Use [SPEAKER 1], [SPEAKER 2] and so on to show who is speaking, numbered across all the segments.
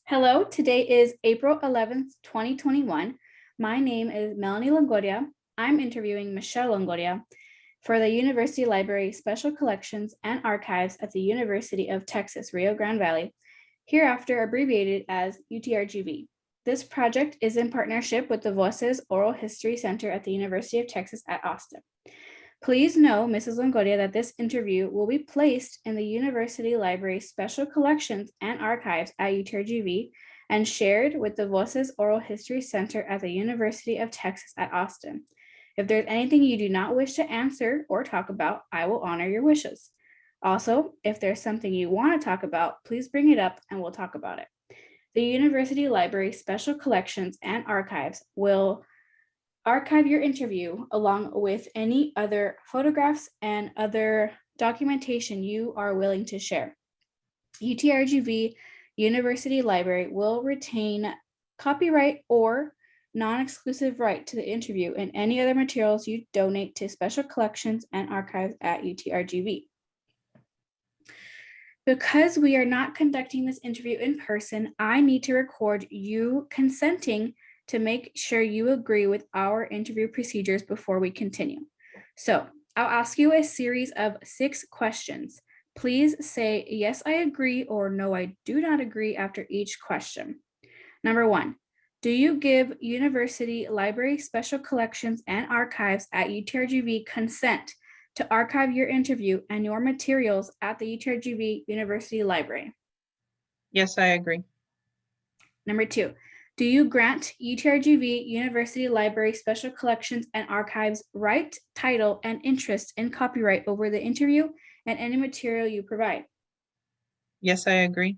[SPEAKER 1] Hello, today is April 11th, 2021. My name is Melanie Longoria. I'm interviewing Michelle Longoria for the University Library Special Collections and Archives at the University of Texas, Rio Grande Valley, hereafter abbreviated as UTRGV. This project is in partnership with the Voces Oral History Center at the University of Texas at Austin. Please know, Mrs. Longoria, that this interview will be placed in the University Library Special Collections and Archives at UTRGV and shared with the Voces Oral History Center at the University of Texas at Austin. If there's anything you do not wish to answer or talk about, I will honor your wishes. Also, if there's something you want to talk about, please bring it up and we'll talk about it. The University Library Special Collections and Archives will archive your interview along with any other photographs and other documentation you are willing to share. UTRGV University Library will retain copyright or non-exclusive right to the interview and any other materials you donate to special collections and archives at UTRGV. Because we are not conducting this interview in person, I need to record you consenting to make sure you agree with our interview procedures before we continue. So I'll ask you a series of 6 questions. Please say, yes, I agree, or no, I do not agree after each question. Number 1, do you give University Library Special Collections and Archives at UTRGV consent to archive your interview and your materials at the UTRGV University Library?
[SPEAKER 2] Yes, I agree.
[SPEAKER 1] Number 2, do you grant UTRGV University Library Special Collections and Archives right, title, and interest in copyright over the interview and any material you provide?
[SPEAKER 2] Yes, I agree.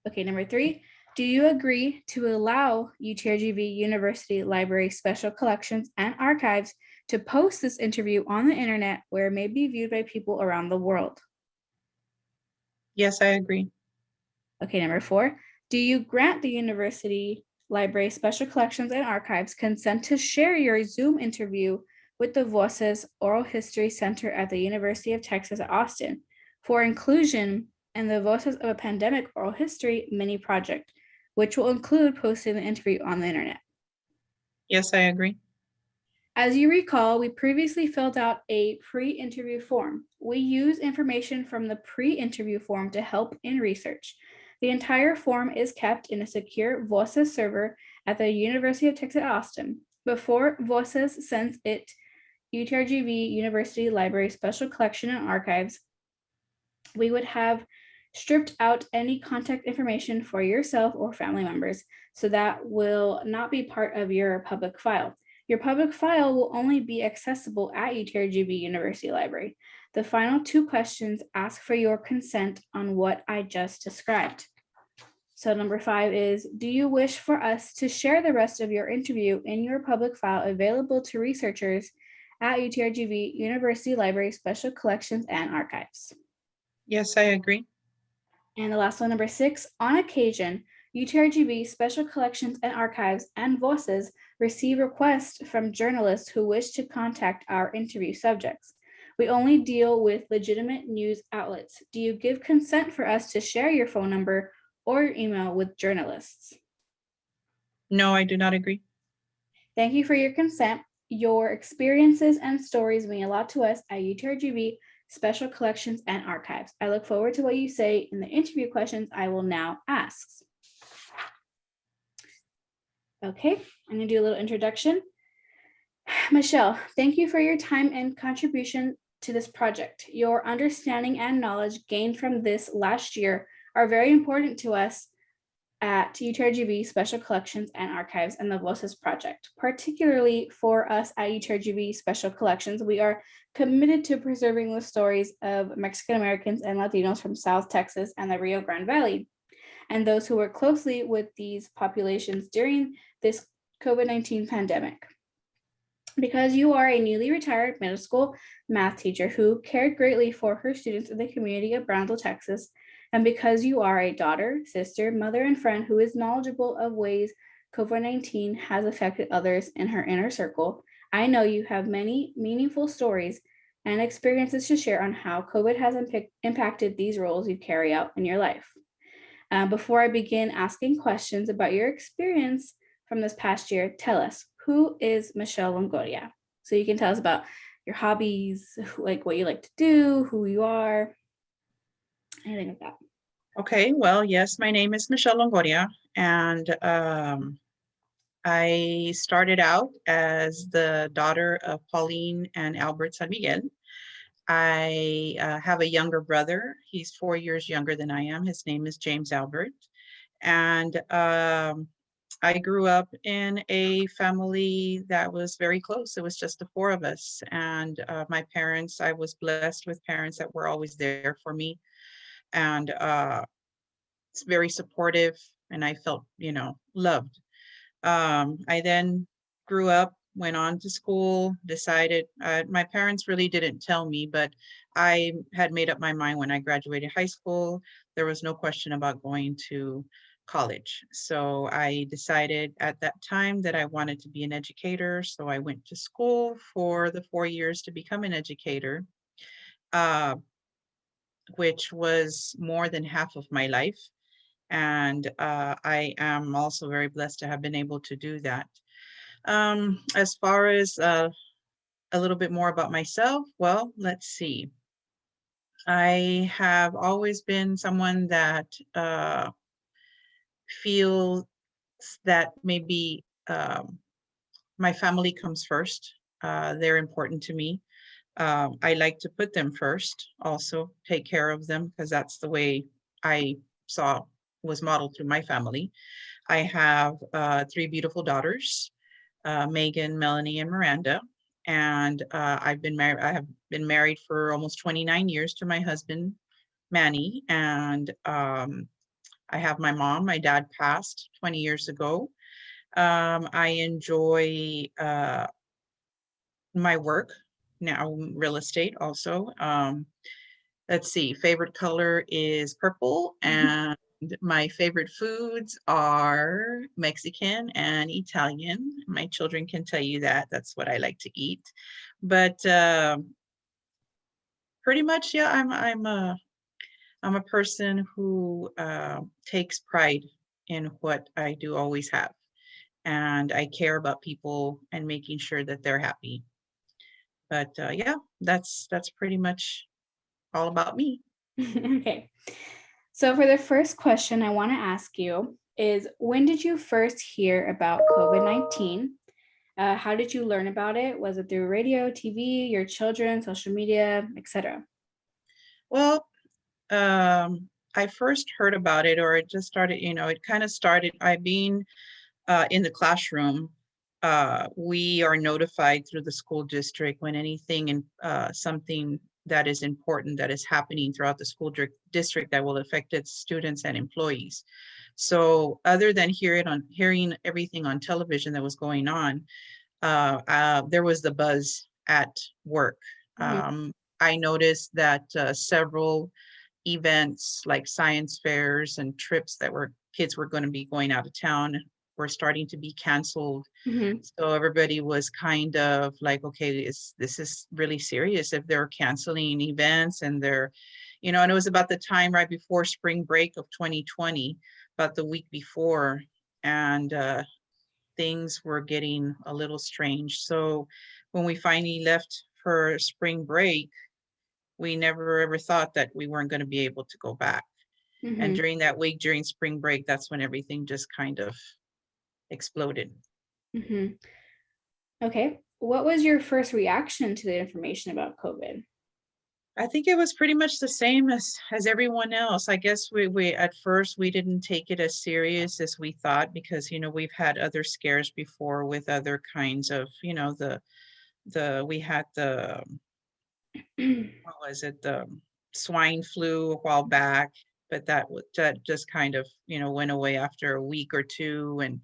[SPEAKER 1] Okay, number 3, do you agree to allow UTRGV University Library Special Collections and Archives to post this interview on the internet where it may be viewed by people around the world?
[SPEAKER 2] Yes, I agree.
[SPEAKER 1] Okay, number 4, do you grant the University Library Special Collections and Archives consent to share your Zoom interview with the Voces Oral History Center at the University of Texas at Austin for inclusion in the Voices of a Pandemic Oral History mini project, which will include posting the interview on the internet?
[SPEAKER 2] Yes, I agree.
[SPEAKER 1] As you recall, we previously filled out a pre-interview form. We use information from the pre-interview form to help in research. The entire form is kept in a secure Voces server at the University of Texas at Austin. Before Voces sends it UTRGV University Library Special Collection and Archives, we would have stripped out any contact information for yourself or family members, so that will not be part of your public file. Your public file will only be accessible at UTRGV University Library. The final 2 questions ask for your consent on what I just described. So number 5 is, do you wish for us to share the rest of your interview in your public file available to researchers at UTRGV University Library Special Collections and Archives?
[SPEAKER 2] Yes, I agree.
[SPEAKER 1] And the last one, number 6, on occasion, UTRGV Special Collections and Archives and Voces receive requests from journalists who wish to contact our interview subjects. We only deal with legitimate news outlets. Do you give consent for us to share your phone number or your email with journalists?
[SPEAKER 2] No, I do not agree.
[SPEAKER 1] Thank you for your consent. Your experiences and stories mean a lot to us at UTRGV Special Collections and Archives. I look forward to what you say in the interview questions I will now ask. Okay, I'm gonna do a little introduction. Michelle, thank you for your time and contribution to this project. Your understanding and knowledge gained from this last year are very important to us at UTRGV Special Collections and Archives and the Voces Project. Particularly for us at UTRGV Special Collections, we are committed to preserving the stories of Mexican Americans and Latinos from South Texas and the Rio Grande Valley, and those who work closely with these populations during this COVID-19 pandemic. Because you are a newly retired middle school math teacher who cared greatly for her students in the community of Brownsville, Texas, and because you are a daughter, sister, mother, and friend who is knowledgeable of ways COVID-19 has affected others in her inner circle, I know you have many meaningful stories and experiences to share on how COVID has impacted these roles you carry out in your life. Before I begin asking questions about your experience from this past year, tell us, who is Michelle Longoria? So you can tell us about your hobbies, like what you like to do, who you are, anything like that.
[SPEAKER 2] Okay, well, yes, my name is Michelle Longoria, and I started out as the daughter of Pauline and Albert San Miguel. I have a younger brother. He's 4 years younger than I am. His name is James Albert. And I grew up in a family that was very close. It was just the four of us. And my parents, I was blessed with parents that were always there for me. And it's very supportive. And I felt, loved. I then grew up, went on to school, decided, my parents really didn't tell me, but I had made up my mind when I graduated high school. There was no question about going to college. So I decided at that time that I wanted to be an educator. So I went to school for the 4 years to become an educator, uh, which was more than half of my life. And I am also very blessed to have been able to do that. As far as a little bit more about myself, well, let's see. I have always been someone that feels that maybe my family comes first. They're important to me. I like to put them first, also take care of them, because that's the way I saw was modeled through my family. I have three beautiful daughters, Megan, Melanie, and Miranda. And I've been married. I have been married for almost 29 years to my husband, Manny. And I have my mom. My dad passed 20 years ago. I enjoy my work now, real estate also. Let's see, favorite color is purple, and my favorite foods are Mexican and Italian. My children can tell you that. That's what I like to eat. But pretty much, yeah, I'm a person who takes pride in what I do, always have. And I care about people and making sure that they're happy. But yeah, that's pretty much all about me.
[SPEAKER 1] Okay. So for the first question I want to ask you is, when did you first hear about COVID-19? How did you learn about it? Was it through radio, TV, your children, social media, etc.?
[SPEAKER 2] Well, I first heard about it, or it just started, it kind of started, I being in the classroom. We are notified through the school district when anything and something that is important that is happening throughout the school district that will affect its students and employees. So other than hearing everything on television that was going on, there was the buzz at work.
[SPEAKER 1] Mhm.
[SPEAKER 2] I noticed that several events like science fairs and trips that kids were going to be going out of town were starting to be canceled.
[SPEAKER 1] Mhm.
[SPEAKER 2] So everybody was kind of like, okay, this is really serious if they're canceling events and and it was about the time right before spring break of 2020, about the week before, and things were getting a little strange. So when we finally left for spring break, we never ever thought that we weren't going to be able to go back. And
[SPEAKER 1] Mhm.
[SPEAKER 2] during that week, during spring break, that's when everything just kind of exploded.
[SPEAKER 1] Mhm. Okay. What was your first reaction to the information about COVID?
[SPEAKER 2] I think it was pretty much the same as everyone else. I guess we at first we didn't take it as serious as we thought, because we've had other scares before with other kinds of the we had the what was it, the swine flu a while back, but that just kind of went away after a week or two, and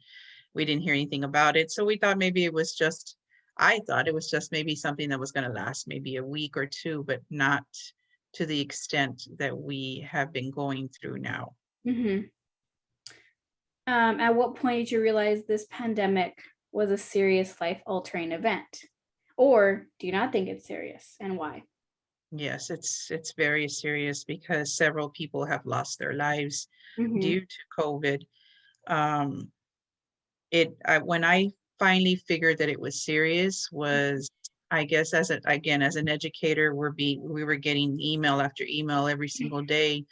[SPEAKER 2] we didn't hear anything about it. So we thought maybe it was just, I thought it was just maybe something that was going to last maybe a week or two, but not to the extent that we have been going through now.
[SPEAKER 1] Mhm. At what point did you realize this pandemic was a serious life altering event? Or do you not think it's serious, and why?
[SPEAKER 2] Yes, it's very serious because several people have lost their lives
[SPEAKER 1] Mm-hmm.
[SPEAKER 2] due to COVID. Um, when I finally figured that it was serious was, I guess, as an educator, we were getting email after email every single day.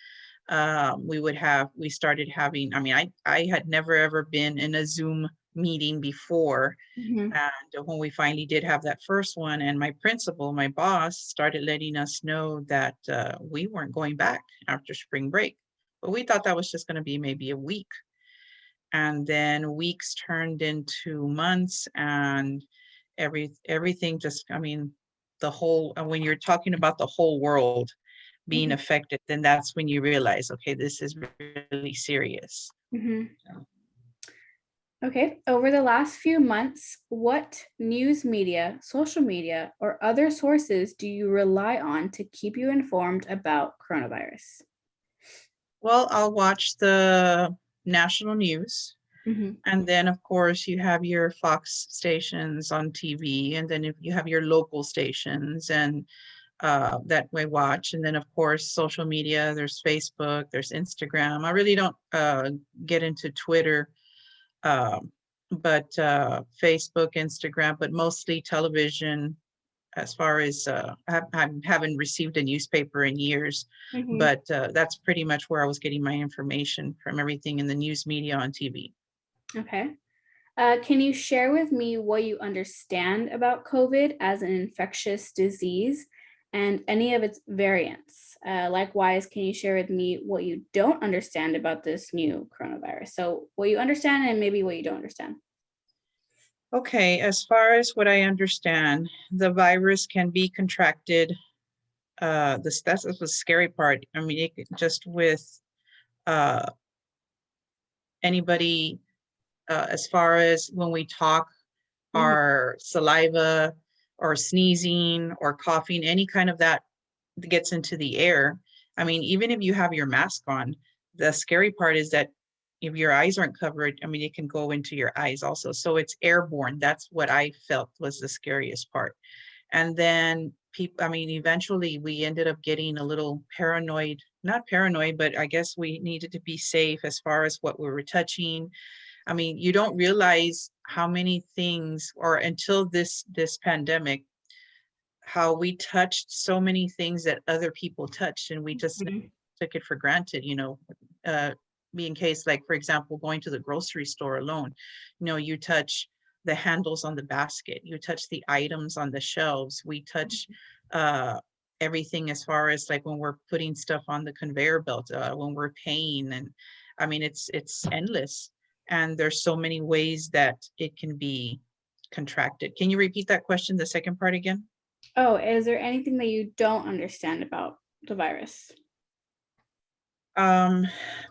[SPEAKER 2] We started having, I mean, I had never ever been in a Zoom meeting before.
[SPEAKER 1] Mm-hmm.
[SPEAKER 2] And when we finally did have that first one, and my principal, my boss, started letting us know that we weren't going back after spring break. But we thought that was just going to be maybe a week. And then weeks turned into months, and everything just, I mean, when you're talking about the whole world being affected, then that's when you realize, okay, this is really serious.
[SPEAKER 1] Mm-hmm. Okay. Over the last few months, what news media, social media, or other sources do you rely on to keep you informed about coronavirus?
[SPEAKER 2] Well, I'll watch the national news.
[SPEAKER 1] Mm-hmm.
[SPEAKER 2] And then, of course, you have your Fox stations on TV, and then if you have your local stations, and that we watch. And then, of course, social media. There's Facebook, there's Instagram. I really don't get into Twitter, um, but Facebook, Instagram, but mostly television. As far as I haven't received a newspaper in years,
[SPEAKER 1] Mm-hmm.
[SPEAKER 2] but that's pretty much where I was getting my information from, everything in the news media on TV.
[SPEAKER 1] Okay. Can you share with me what you understand about COVID as an infectious disease and any of its variants? Likewise, can you share with me what you don't understand about this new coronavirus? So, what you understand and maybe what you don't understand.
[SPEAKER 2] Okay, as far as what I understand, the virus can be contracted. That's the scary part. I mean, just with uh, anybody, as far as when we talk,
[SPEAKER 1] Mm-hmm.
[SPEAKER 2] our saliva or sneezing or coughing, any kind of that gets into the air. I mean, even if you have your mask on, the scary part is that if your eyes aren't covered, I mean, it can go into your eyes also. So it's airborne. That's what I felt was the scariest part. And then people, I mean, eventually we ended up getting a little paranoid, not paranoid, but I guess we needed to be safe as far as what we were touching. I mean, you don't realize how many things, or until this pandemic, how we touched so many things that other people touched, and we just
[SPEAKER 1] Mhm.
[SPEAKER 2] took it for granted, uh, be in case, like, for example, going to the grocery store alone, you touch the handles on the basket, you touch the items on the shelves, we touch uh, everything as far as like when we're putting stuff on the conveyor belt, when we're paying. And I mean, it's endless. And there's so many ways that it can be contracted. Can you repeat that question, the second part again?
[SPEAKER 1] Oh, is there anything that you don't understand about the virus?
[SPEAKER 2] Um,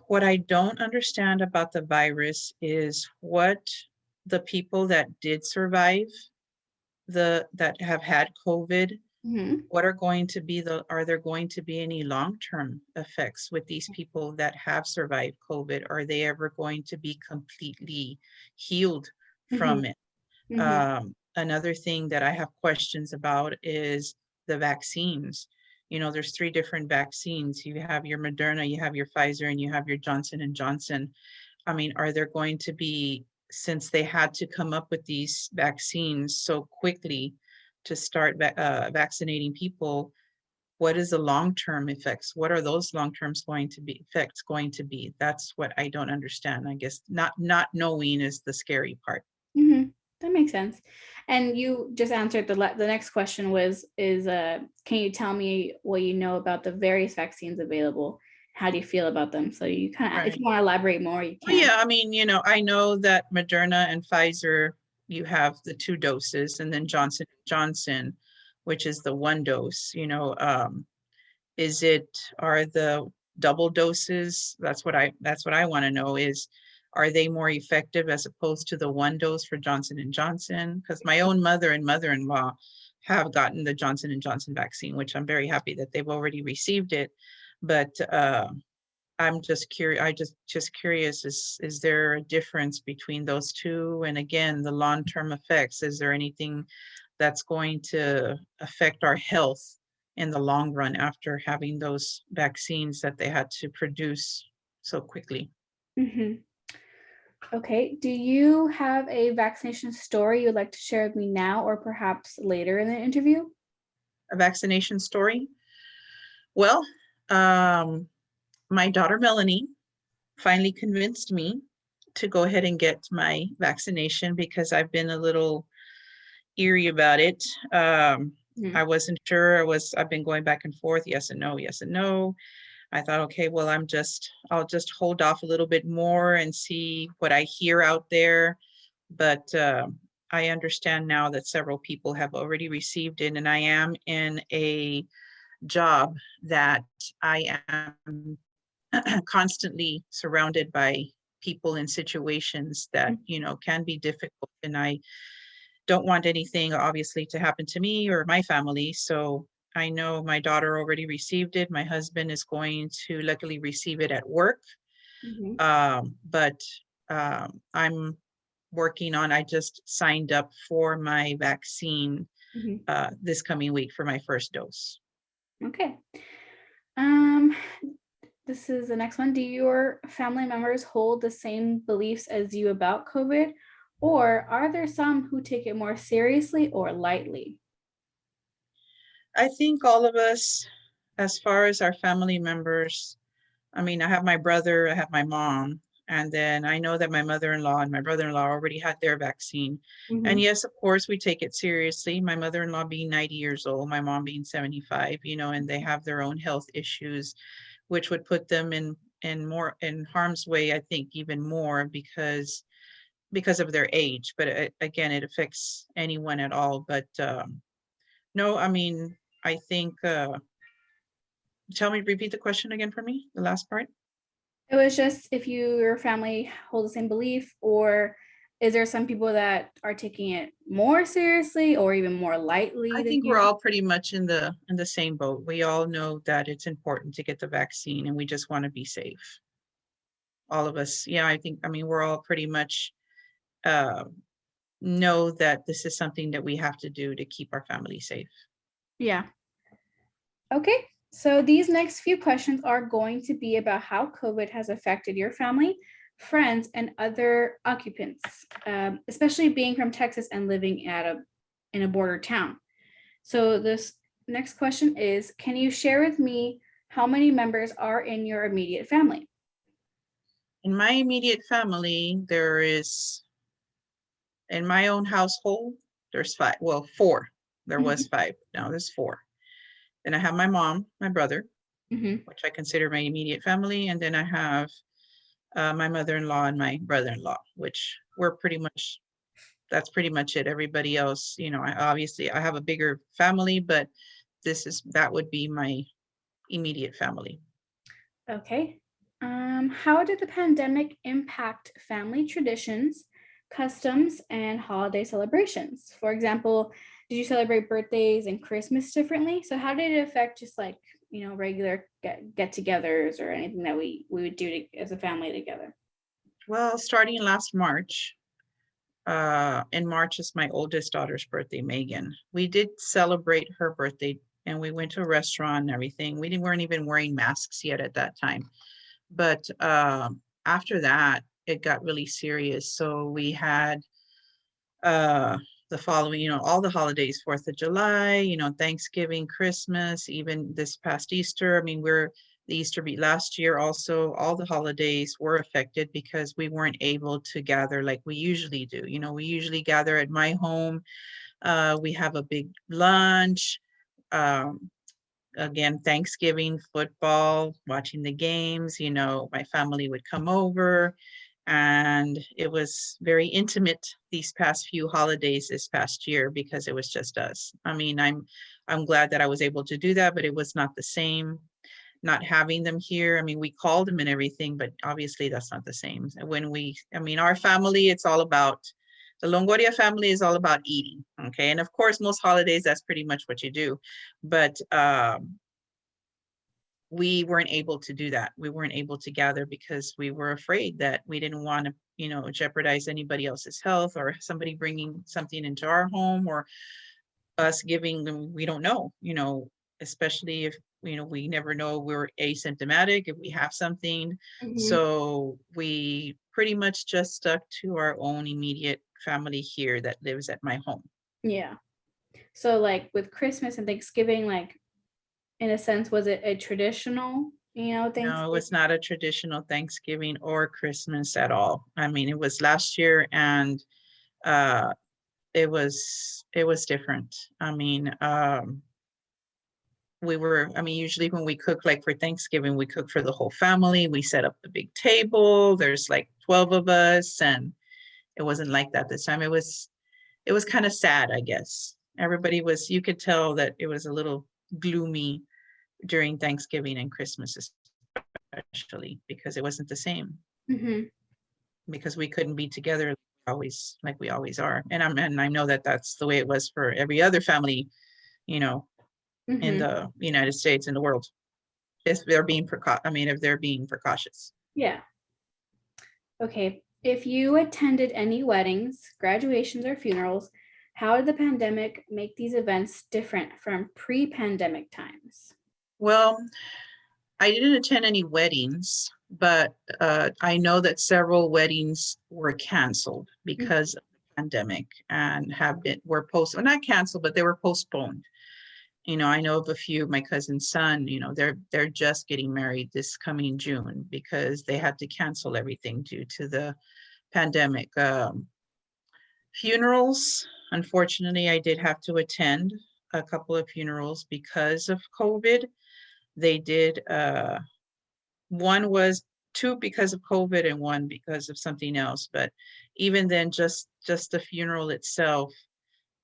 [SPEAKER 2] what I don't understand about the virus is what the people that did survive, that have had COVID,
[SPEAKER 1] Hmm.
[SPEAKER 2] what are there going to be any long-term effects with these people that have survived COVID? Are they ever going to be completely healed
[SPEAKER 1] Hmm.
[SPEAKER 2] from it?
[SPEAKER 1] Hmm.
[SPEAKER 2] Another thing that I have questions about is the vaccines. There's three different vaccines. You have your Moderna, you have your Pfizer, and you have your Johnson and Johnson. I mean, are there going to be, since they had to come up with these vaccines so quickly to start vaccinating people, what is the long-term effects? What are those long-term effects going to be? That's what I don't understand. I guess not knowing is the scary part.
[SPEAKER 1] Hmm. That makes sense. And you just answered the next question can you tell me what you know about the various vaccines available? How do you feel about them? So you kind of, if
[SPEAKER 2] Right.
[SPEAKER 1] you want to elaborate more, you
[SPEAKER 2] Well,
[SPEAKER 1] can.
[SPEAKER 2] yeah, I mean, I know that Moderna and Pfizer, you have the two doses, and then Johnson and Johnson, which is the one dose. Are the double doses? That's what I want to know is, are they more effective as opposed to the one dose for Johnson and Johnson? Because my own mother and mother-in-law have gotten the Johnson and Johnson vaccine, which I'm very happy that they've already received it. But I'm just curious. I just curious. Is there a difference between those two? And again, the long-term effects. Is there anything that's going to affect our health in the long run after having those vaccines that they had to produce so quickly.
[SPEAKER 1] Mhm. Okay. Do you have a vaccination story you'd like to share with me now or perhaps later in the interview?
[SPEAKER 2] A vaccination story? Well, um, my daughter Melanie finally convinced me to go ahead and get my vaccination because I've been a little eerie about it. I
[SPEAKER 1] Mhm.
[SPEAKER 2] wasn't sure. I've been going back and forth, yes and no, yes and no. I thought, okay, well, I'll just hold off a little bit more and see what I hear out there. But I understand now that several people have already received it, and I am in a job that I am constantly surrounded by people in situations that, can be difficult. And I don't want anything obviously to happen to me or my family. So I know my daughter already received it. My husband is going to luckily receive it at work.
[SPEAKER 1] Mhm.
[SPEAKER 2] But I'm working on, I just signed up for my vaccine
[SPEAKER 1] Mhm.
[SPEAKER 2] this coming week for my first dose.
[SPEAKER 1] Okay. Um, this is the next one. Do your family members hold the same beliefs as you about COVID, or are there some who take it more seriously or lightly?
[SPEAKER 2] I think all of us, as far as our family members, I mean, I have my brother, I have my mom, and then I know that my mother-in-law and my brother-in-law already had their vaccine. And
[SPEAKER 1] Mhm.
[SPEAKER 2] yes, of course, we take it seriously. My mother-in-law being 90 years old, my mom being 75, and they have their own health issues, which would put them in harm's way, I think, even more because of their age. But again, it affects anyone at all. But no, I mean, I think tell me, repeat the question again for me, the last part.
[SPEAKER 1] It was just if your family hold the same belief, or is there some people that are taking it more seriously or even more lightly
[SPEAKER 2] I
[SPEAKER 1] than
[SPEAKER 2] think we're
[SPEAKER 1] you?
[SPEAKER 2] all pretty much in the same boat. We all know that it's important to get the vaccine and we just want to be safe. All of us. Yeah, I mean we're all pretty much uh know that this is something that we have to do to keep our family safe.
[SPEAKER 1] Yeah. Okay. So these next few questions are going to be about how COVID has affected your family, friends, and other occupants, especially being from Texas and living in a border town. So this next question is, can you share with me how many members are in your immediate family?
[SPEAKER 2] In my immediate family, there is in my own household, there's five. Well, four. There was
[SPEAKER 1] Mhm.
[SPEAKER 2] five. Now there's four. Then I have my mom, my brother,
[SPEAKER 1] Mhm.
[SPEAKER 2] which I consider my immediate family, and then I have my mother-in-law and my brother-in-law, which we're pretty much that's pretty much it. Everybody else, I have a bigger family, but that would be my immediate family.
[SPEAKER 1] Okay. How did the pandemic impact family traditions, customs, and holiday celebrations? For example, did you celebrate birthdays and Christmas differently? So how did it affect just like, regular get-togethers or anything that we would do as a family together?
[SPEAKER 2] Well, starting last March, in March is my oldest daughter's birthday, Megan. We did celebrate her birthday and we went to a restaurant and everything. Weren't even wearing masks yet at that time. But after that, it got really serious. So we had uh the following, all the holidays, 4th of July, Thanksgiving, Christmas, even this past Easter. I mean, the Easter beat last year also, all the holidays were affected because we weren't able to gather like we usually do. We usually gather at my home. We have a big lunch. Um, Again, Thanksgiving, football, watching the games, my family would come over and it was very intimate these past few holidays this past year because it was just us. I mean, I'm glad that I was able to do that, but it was not the same not having them here. I mean, we called them and everything, but obviously that's not the same. I mean, our family, it's all about the Longoria family is all about eating. Okay. And of course, most holidays, that's pretty much what you do. But we weren't able to do that. We weren't able to gather because we were afraid that we didn't want to, jeopardize anybody else's health or somebody bringing something into our home or us giving them, we don't know, especially if, we never know we're asymptomatic, if we have something.
[SPEAKER 1] Mhm.
[SPEAKER 2] So we pretty much just stuck to our own immediate family here that lives at my home.
[SPEAKER 1] Yeah. So like with Christmas and Thanksgiving, like in a sense, was it a traditional,
[SPEAKER 2] No,
[SPEAKER 1] Thanksgiving?
[SPEAKER 2] it's not a traditional Thanksgiving or Christmas at all. I mean, it was last year, and uh it was different. I mean, usually when we cook, like for Thanksgiving, we cook for the whole family. We set up the big table. There's like 12 of us, and it wasn't like that this time. It was kind of sad, I guess. You could tell that it was a little gloomy during Thanksgiving and Christmas, especially because it wasn't the same,
[SPEAKER 1] Hmm.
[SPEAKER 2] because we couldn't be together always like we always are. And I know that that's the way it was for every other family, you know, in
[SPEAKER 1] Hmm.
[SPEAKER 2] the United States, in the world. If they're being precautious.
[SPEAKER 1] Yeah. Okay. If you attended any weddings, graduations, or funerals, how did the pandemic make these events different from pre-pandemic times?
[SPEAKER 2] Well, I didn't attend any weddings, but I know that several weddings were canceled because of the pandemic, and were well, not canceled, but they were postponed. I know of a few. My cousin's son, they're just getting married this coming June because they had to cancel everything due to the pandemic. Funerals, unfortunately, I did have to attend a couple of funerals because of COVID. They did. One was two because of COVID and one because of something else. But even then, just the funeral itself,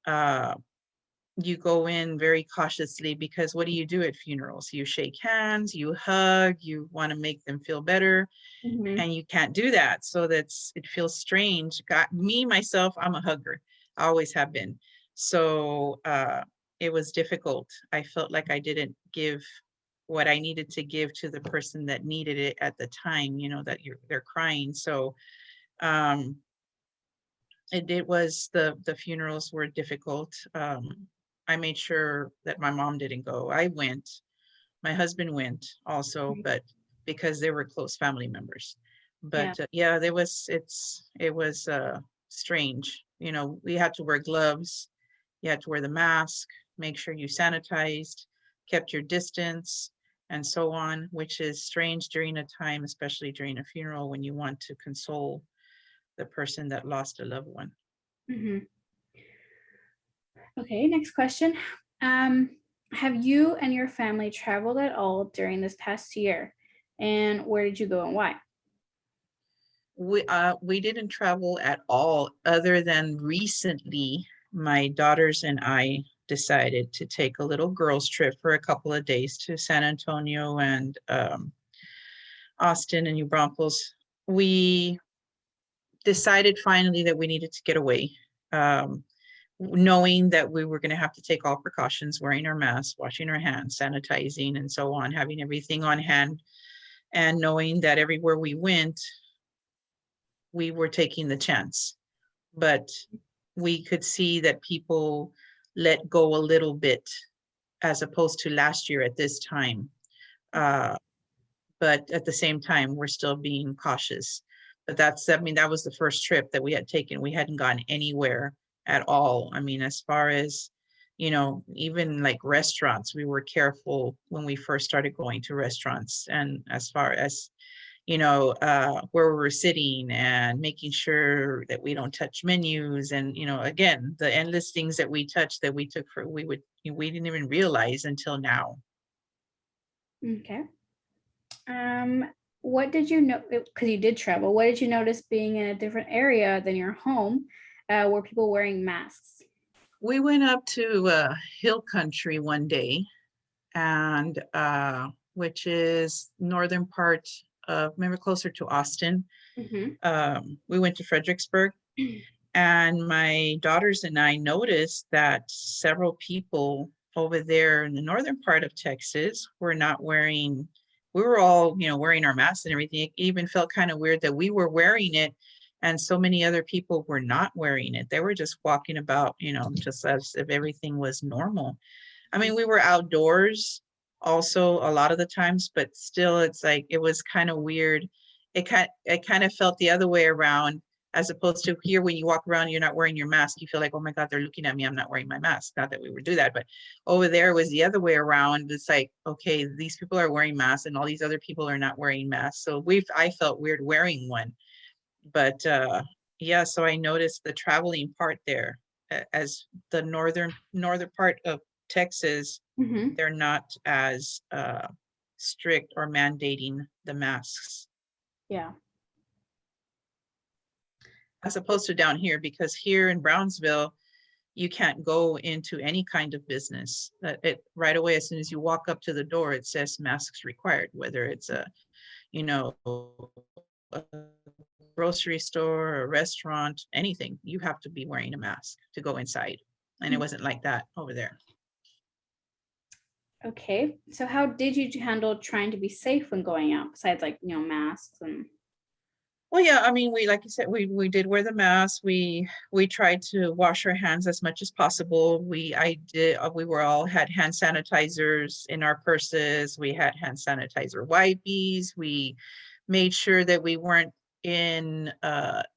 [SPEAKER 2] uh, you go in very cautiously, because what do you do at funerals? You shake hands, you hug, you want to make them feel better,
[SPEAKER 1] Hmm.
[SPEAKER 2] and you can't do that. So it feels strange. Got me myself, I'm a hugger. I always have been. So it was difficult. I felt like I didn't give what I needed to give to the person that needed it at the time, that they're crying. So um it was the funerals were difficult. I made sure that my mom didn't go. I went. My husband went also, but because they were close family members.
[SPEAKER 1] Yeah.
[SPEAKER 2] But yeah, it was strange. We had to wear gloves. You had to wear the mask, make sure you sanitized, kept your distance, and so on, which is strange during a time, especially during a funeral, when you want to console the person that lost a loved one.
[SPEAKER 1] Hmm. Okay, next question. Um, have you and your family traveled at all during this past year? And where did you go and why?
[SPEAKER 2] We didn't travel at all, other than recently my daughters and I decided to take a little girls trip for a couple of days to San Antonio and Austin and New Braunfels. We decided finally that we needed to get away, um, knowing that we were going to have to take all precautions, wearing our masks, washing our hands, sanitizing, and so on, having everything on hand, and knowing that everywhere we went, we were taking the chance. But we could see that people let go a little bit, as opposed to last year at this time. Uh, but at the same time, we're still being cautious. But that was the first trip that we had taken. We hadn't gone anywhere at all. I mean, as far as, even like restaurants, we were careful when we first started going to restaurants. And as far as, where we were sitting, and making sure that we don't touch menus. And, again, the endless things that we touched that we took for, we didn't even realize until now.
[SPEAKER 1] Okay. Um, what did you know? Because you did travel, what did you notice being in a different area than your home? Were people wearing masks?
[SPEAKER 2] We went up to hill country one day, and which is northern part of, maybe closer to Austin.
[SPEAKER 1] Hmm.
[SPEAKER 2] We went to Fredericksburg, and my daughters and I noticed that several people over there in the northern part of Texas were not wearing. We were all, wearing our masks and everything. It even felt kind of weird that we were wearing it, and so many other people were not wearing it. They were just walking about, just as if everything was normal. I mean, we were outdoors also a lot of the times, but still it's like it was kind of weird. It kind of felt the other way around, as opposed to here when you walk around, you're not wearing your mask. You feel like, oh my God, they're looking at me. I'm not wearing my mask. Not that we would do that, but over there it was the other way around. It's like, okay, these people are wearing masks and all these other people are not wearing masks. So I felt weird wearing one. But yeah, so I noticed the traveling part there, as the northern part of Texas,
[SPEAKER 1] Mhm.
[SPEAKER 2] they're not as strict or mandating the masks
[SPEAKER 1] Yeah.
[SPEAKER 2] as opposed to down here, because here in Brownsville, you can't go into any kind of business. It right away, as soon as you walk up to the door, it says masks required, whether it's a, you know, a grocery store, a restaurant, anything, you have to be wearing a mask to go inside. And it wasn't like that over there.
[SPEAKER 1] Okay. So how did you handle trying to be safe when going out besides like, masks and
[SPEAKER 2] Well, yeah, I mean, we, like you said, we did wear the mask. We tried to wash our hands as much as possible. We were all had hand sanitizers in our purses. We had hand sanitizer wipes. We made sure that we weren't in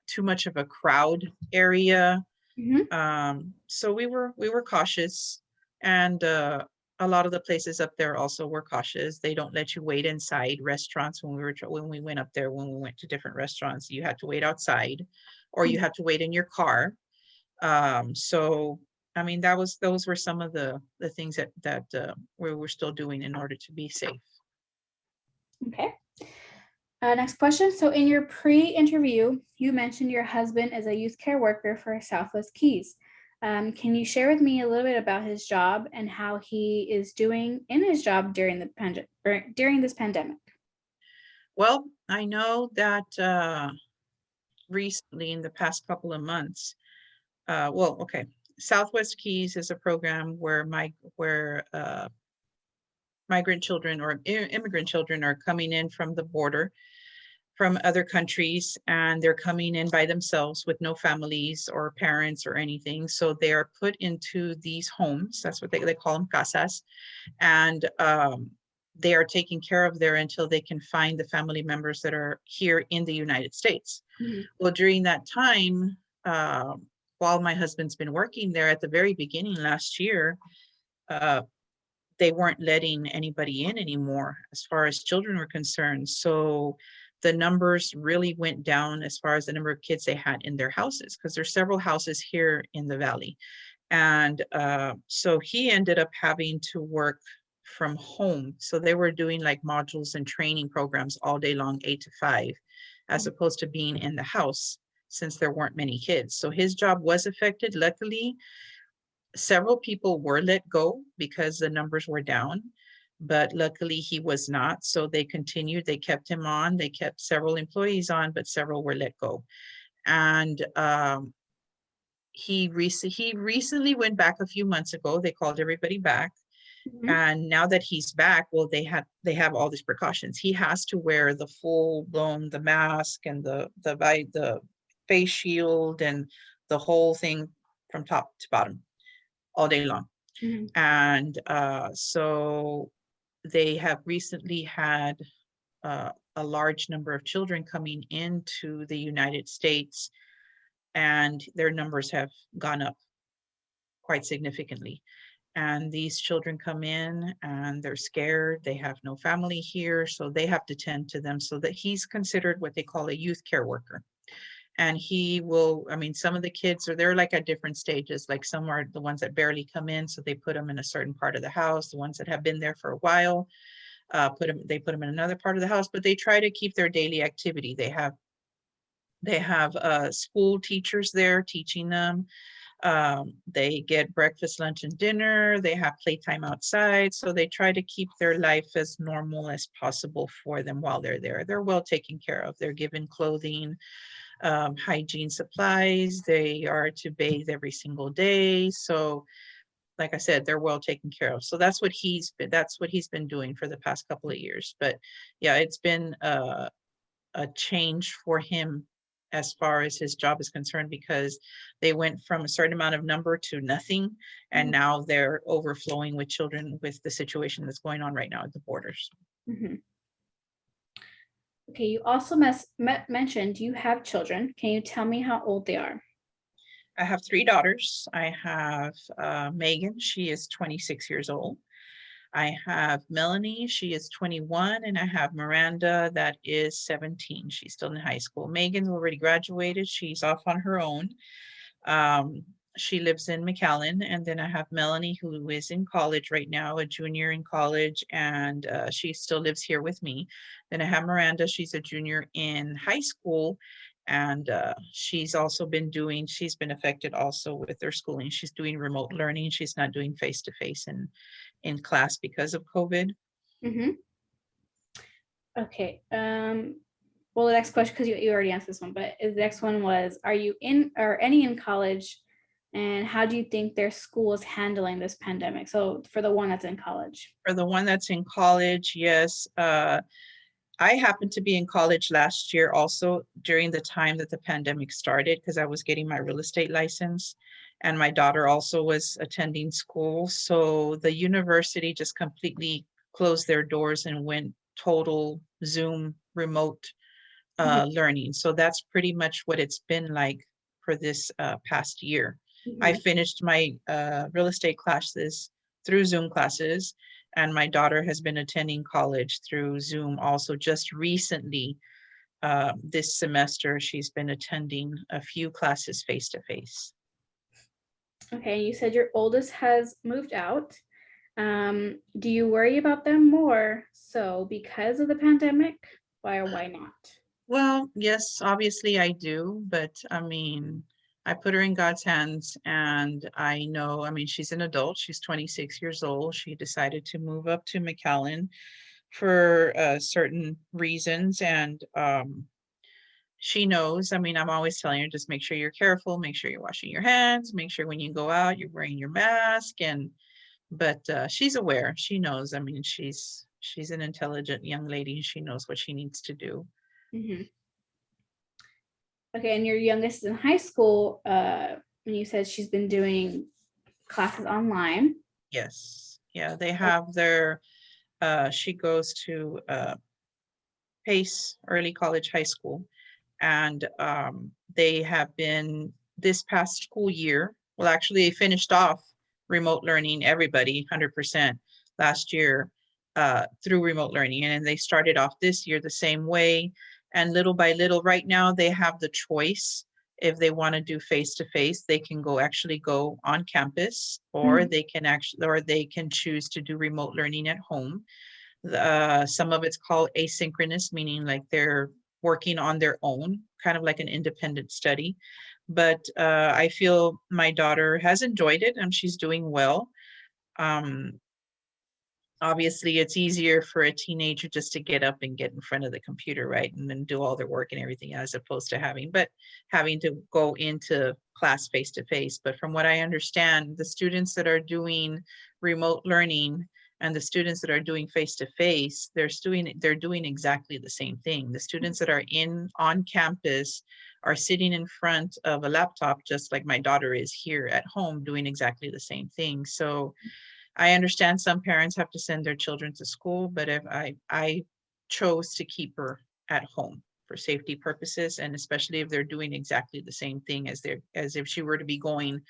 [SPEAKER 2] too much of a crowd area.
[SPEAKER 1] Mhm.
[SPEAKER 2] So we were cautious, and a lot of the places up there also were cautious. They don't let you wait inside restaurants. When we went up there, when we went to different restaurants, you had to wait outside, or you had to wait in your car. So I mean, those were some of the things that we were still doing in order to be safe.
[SPEAKER 1] Okay. Next question. So, in your pre-interview, you mentioned your husband is a youth care worker for Southwest Keys. Can you share with me a little bit about his job and how he is doing in his job during during this pandemic?
[SPEAKER 2] Well, I know that recently, in the past couple of months, well, okay, Southwest Keys is a program where migrant children or immigrant children are coming in from the border from other countries, and they're coming in by themselves with no families or parents or anything. So they are put into these homes. That's what they call them, casas. And they are taken care of there until they can find the family members that are here in the United States.
[SPEAKER 1] Mhm.
[SPEAKER 2] Well, during that time, while my husband's been working there, at the very beginning last year, uh, they weren't letting anybody in anymore as far as children were concerned. So the numbers really went down as far as the number of kids they had in their houses, because there's several houses here in the valley. And so he ended up having to work from home. So they were doing like modules and training programs all day long, 8 to 5, as opposed to being in the house, since there weren't many kids. So his job was affected. Luckily, several people were let go because the numbers were down, but luckily he was not. So they continued, they kept him on, they kept several employees on, but several were let go. And he recently went back a few months ago. They called everybody back.
[SPEAKER 1] Mhm.
[SPEAKER 2] And now that he's back, well, they have all these precautions. He has to wear the full blown, the mask and the face shield and the whole thing from top to bottom all day long.
[SPEAKER 1] Mhm.
[SPEAKER 2] And so they have recently had a large number of children coming into the United States, and their numbers have gone up quite significantly. And these children come in and they're scared. They have no family here, so they have to tend to them. So that he's considered what they call a youth care worker. And he will, I mean, some of the kids are, they're like at different stages. Like some are the ones that barely come in, so they put them in a certain part of the house. The ones that have been there for a while, they put them in another part of the house, but they try to keep their daily activity. They have school teachers there teaching them. They get breakfast, lunch, and dinner. They have playtime outside. So they try to keep their life as normal as possible for them while they're there. They're well taken care of. They're given clothing, hygiene supplies. They are to bathe every single day. So like I said, they're well taken care of. So that's what he's been doing for the past couple of years. But yeah, it's been a change for him as far as his job is concerned, because they went from a certain amount of number to nothing, and
[SPEAKER 1] Mhm.
[SPEAKER 2] now they're overflowing with children with the situation that's going on right now at the borders.
[SPEAKER 1] Mhm. Okay, you also mentioned you have children. Can you tell me how old they are?
[SPEAKER 2] I have three daughters. I have Megan, she is 26 years old. I have Melanie, she is 21, and I have Miranda, that is 17. She's still in high school. Megan's already graduated. She's off on her own. Um, she lives in McAllen, and then I have Melanie, who is in college right now, a junior in college, and she still lives here with me. Then I have Miranda, she's a junior in high school, and she's been affected also with her schooling. She's doing remote learning. She's not doing face-to-face in class because of COVID.
[SPEAKER 1] Mhm. Okay. Well, the next question, because you already answered this one, but the next one was, are you in or any in college? And how do you think their school is handling this pandemic? So for the one that's in college.
[SPEAKER 2] For the one that's in college, yes. I happened to be in college last year also during the time that the pandemic started, because I was getting my real estate license, and my daughter also was attending school. So the university just completely closed their doors and went total Zoom remote
[SPEAKER 1] Mhm.
[SPEAKER 2] learning. So that's pretty much what it's been like for this past year. I
[SPEAKER 1] Mhm.
[SPEAKER 2] finished my real estate classes through Zoom classes, and my daughter has been attending college through Zoom also. Just recently, this semester, she's been attending a few classes face to face.
[SPEAKER 1] Okay, you said your oldest has moved out. Do you worry about them more so because of the pandemic? Why or why not?
[SPEAKER 2] Well, yes, obviously I do, but I mean, I put her in God's hands, and I know, I mean, she's an adult. She's 26 years old. She decided to move up to McAllen for certain reasons, and she knows. I mean, I'm always telling her, just make sure you're careful, make sure you're washing your hands, make sure when you go out, you're wearing your mask, and but she's aware. She knows. I mean, she's an intelligent young lady. She knows what she needs to do.
[SPEAKER 1] Mhm. Okay, and your youngest is in high school. And you said she's been doing classes online.
[SPEAKER 2] Yes. Yeah, they have their she goes to Pace Early College High School, and they have been this past school year. Well, actually, they finished off remote learning, everybody 100% last year through remote learning, and they started off this year the same way. And little by little, right now they have the choice. If they want to do face to face, they can go on campus, or
[SPEAKER 1] Mhm.
[SPEAKER 2] they can choose to do remote learning at home. Some of it's called asynchronous, meaning like they're working on their own, kind of like an independent study. But I feel my daughter has enjoyed it and she's doing well. Um, Obviously, it's easier for a teenager just to get up and get in front of the computer, right? And then do all their work and everything, as opposed to having to go into class face to face. But from what I understand, the students that are doing remote learning and the students that are doing face to face, they're doing exactly the same thing. The students that are on campus are sitting in front of a laptop, just like my daughter is here at home, doing exactly the same thing. So I understand some parents have to send their children to school, but if I chose to keep her at home for safety purposes, and especially if they're doing exactly the same thing as if she were to be going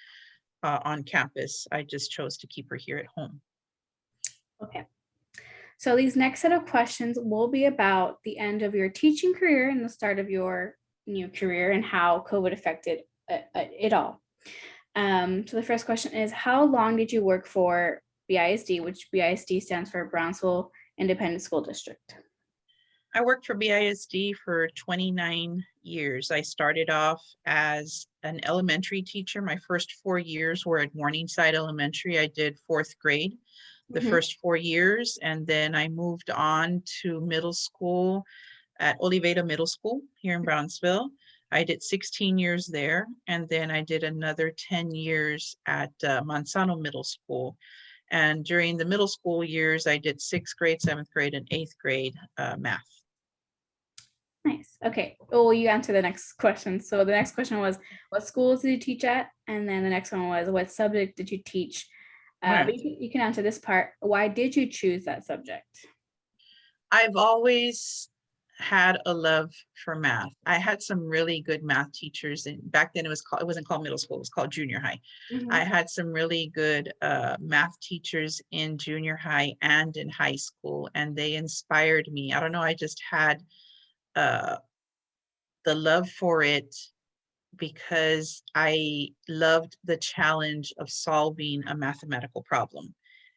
[SPEAKER 2] on campus, I just chose to keep her here at home.
[SPEAKER 1] Okay. So these next set of questions will be about the end of your teaching career and the start of your new career and how COVID affected it all. So the first question is, how long did you work for BISD, which BISD stands for Brownsville Independent School District?
[SPEAKER 2] I worked for BISD for 29 years. I started off as an elementary teacher. My first 4 years were at Morningside Elementary. I did fourth grade the
[SPEAKER 1] Mhm.
[SPEAKER 2] first 4 years, and then I moved on to middle school at Oliveda Middle School here in Brownsville. I did 16 years there, and then I did another 10 years at Manzano Middle School. And during the middle school years, I did sixth grade, seventh grade, and eighth grade math.
[SPEAKER 1] Nice. Okay. Oh, you answered the next question. So the next question was, what schools did you teach at? And then the next one was, what subject did you teach?
[SPEAKER 2] Right.
[SPEAKER 1] But you can answer this part. Why did you choose that subject?
[SPEAKER 2] I've always had a love for math. I had some really good math teachers, and back then it wasn't called middle school, it was called junior high. I
[SPEAKER 1] Mhm.
[SPEAKER 2] had some really good math teachers in junior high and in high school, and they inspired me. I don't know, I just had uh, the love for it because I loved the challenge of solving a mathematical problem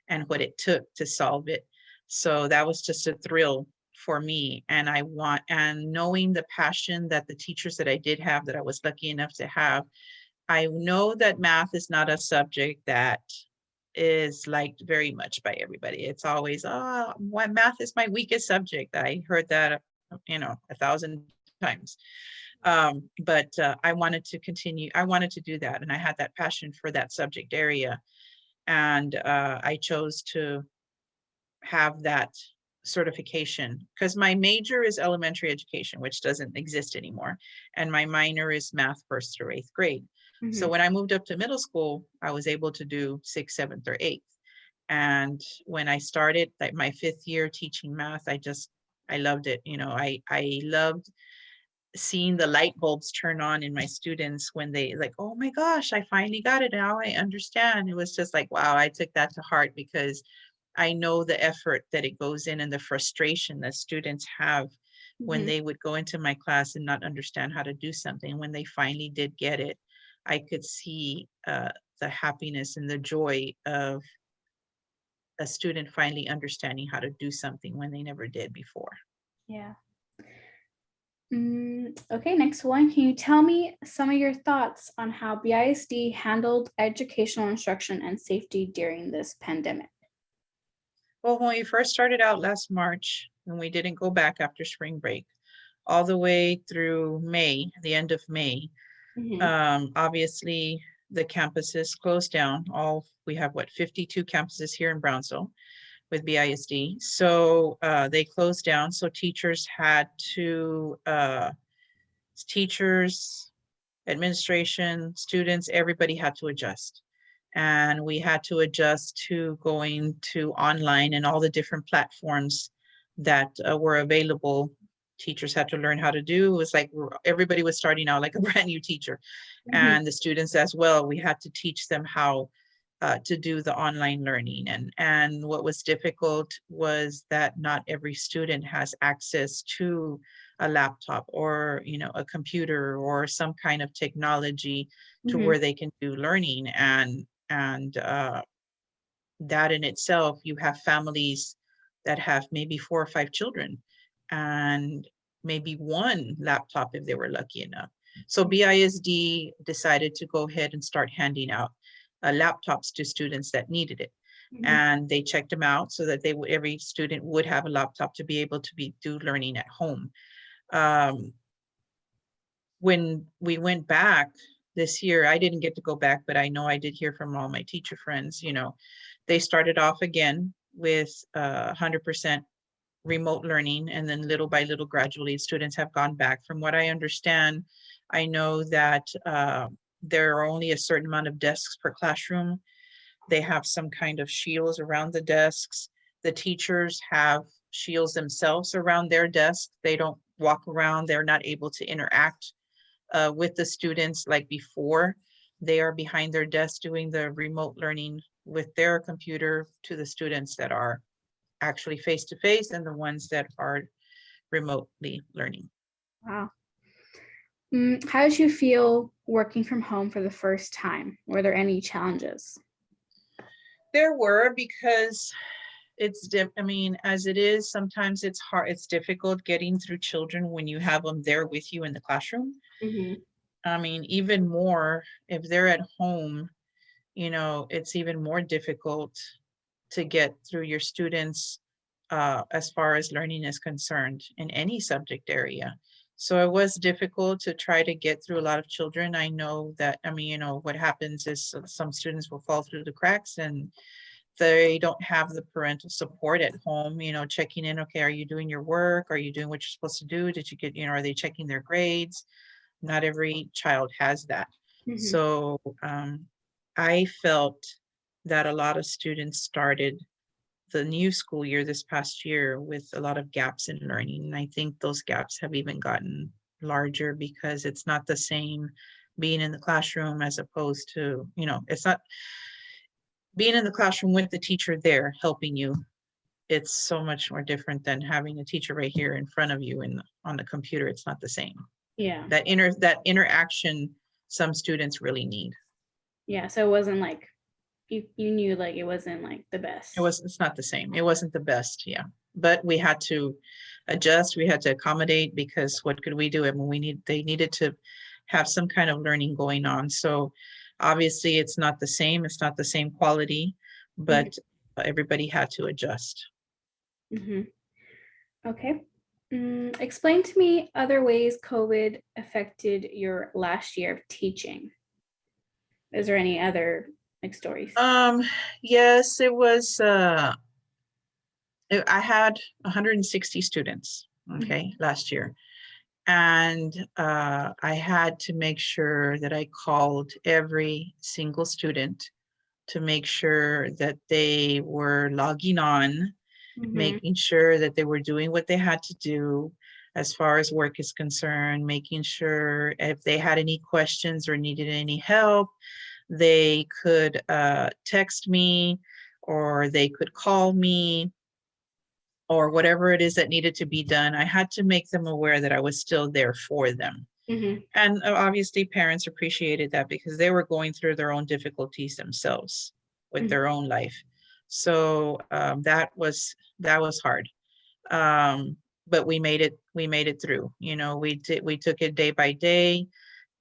[SPEAKER 2] and what it took to solve it. So that was just a thrill for me. And knowing the passion that the teachers that I did have, that I was lucky enough to have, I know that math is not a subject that is liked very much by everybody. It's always, oh, what, math is my weakest subject. I heard that, 1,000 times. But I wanted to continue. I wanted to do that, and I had that passion for that subject area, and I chose to have that certification because my major is elementary education, which doesn't exist anymore, and my minor is math first through eighth grade. So
[SPEAKER 1] Mhm.
[SPEAKER 2] when I moved up to middle school, I was able to do sixth, seventh, or eighth. And when I started, like my fifth year teaching math, I loved it. I loved seeing the light bulbs turn on in my students when they like, oh my gosh, I finally got it. Now I understand. It was just like, wow, I took that to heart because I know the effort that it goes in and the frustration that students have when
[SPEAKER 1] Mhm.
[SPEAKER 2] they would go into my class and not understand how to do something. When they finally did get it, I could see the happiness and the joy of a student finally understanding how to do something when they never did before.
[SPEAKER 1] Yeah. Okay, next one. Can you tell me some of your thoughts on how BISD handled educational instruction and safety during this pandemic?
[SPEAKER 2] Well, when we first started out last March, when we didn't go back after spring break, all the way through May, the end of May,
[SPEAKER 1] Mhm.
[SPEAKER 2] obviously the campuses closed down. We have 52 campuses here in Brownsville with BISD. So they closed down. So teachers, administration, students, everybody had to adjust. And we had to adjust to going to online and all the different platforms that were available. Teachers had to learn how to do. It was like everybody was starting out like a brand new teacher.
[SPEAKER 1] Mhm.
[SPEAKER 2] And the students as well, we had to teach them how to do the online learning. And what was difficult was that not every student has access to a laptop or a computer or some kind of technology to
[SPEAKER 1] Mhm.
[SPEAKER 2] where they can do learning. And that in itself, you have families that have maybe 4 or 5 children and maybe one laptop if they were lucky enough. So BISD decided to go ahead and start handing out laptops to students that needed it.
[SPEAKER 1] Mhm.
[SPEAKER 2] And they checked them out so that every student would have a laptop to be able to do learning at home. um, when we went back this year, I didn't get to go back, but I know I did hear from all my teacher friends, they started off again with 100% remote learning. And then little by little, gradually, students have gone back. From what I understand, I know that there are only a certain amount of desks per classroom. They have some kind of shields around the desks. The teachers have shields themselves around their desk. They don't walk around. They're not able to interact with the students like before. They are behind their desk doing the remote learning with their computer to the students that are actually face to face and the ones that are remotely learning.
[SPEAKER 1] Wow. How did you feel working from home for the first time? Were there any challenges?
[SPEAKER 2] There were, because I mean, as it is, sometimes it's hard, it's difficult getting through children when you have them there with you in the classroom.
[SPEAKER 1] Mhm.
[SPEAKER 2] I mean, even more if they're at home, it's even more difficult to get through your students as far as learning is concerned in any subject area. So it was difficult to try to get through a lot of children. I know that, I mean, what happens is some students will fall through the cracks and they don't have the parental support at home, checking in, okay, are you doing your work? Are you doing what you're supposed to do? Did you get, are they checking their grades? Not every child has that.
[SPEAKER 1] Mhm.
[SPEAKER 2] So I felt that a lot of students started the new school year this past year with a lot of gaps in learning. And I think those gaps have even gotten larger because it's not the same being in the classroom as opposed to, it's not being in the classroom with the teacher there helping you. It's so much more different than having a teacher right here in front of you and on the computer. It's not the same.
[SPEAKER 1] Yeah.
[SPEAKER 2] That interaction some students really need.
[SPEAKER 1] Yeah. So it wasn't like you knew like it wasn't like the best.
[SPEAKER 2] It's not the same. It wasn't the best, yeah. But we had to adjust, we had to accommodate because what could we do? I mean, they needed to have some kind of learning going on. So obviously it's not the same, it's not the same quality,
[SPEAKER 1] Mhm.
[SPEAKER 2] but everybody had to adjust.
[SPEAKER 1] Mhm. Okay. Explain to me other ways COVID affected your last year of teaching. Is there any other like stories?
[SPEAKER 2] Um, yes, it was I had 160 students,
[SPEAKER 1] Mhm.
[SPEAKER 2] okay, last year. And I had to make sure that I called every single student to make sure that they were logging on,
[SPEAKER 1] Mhm.
[SPEAKER 2] making sure that they were doing what they had to do as far as work is concerned, making sure if they had any questions or needed any help, they could text me or they could call me or whatever it is that needed to be done. I had to make them aware that I was still there for them.
[SPEAKER 1] Mhm.
[SPEAKER 2] And obviously, parents appreciated that because they were going through their own difficulties themselves with
[SPEAKER 1] Mhm.
[SPEAKER 2] their own life. So that was hard. But we made it. We made it through. We took it day by day,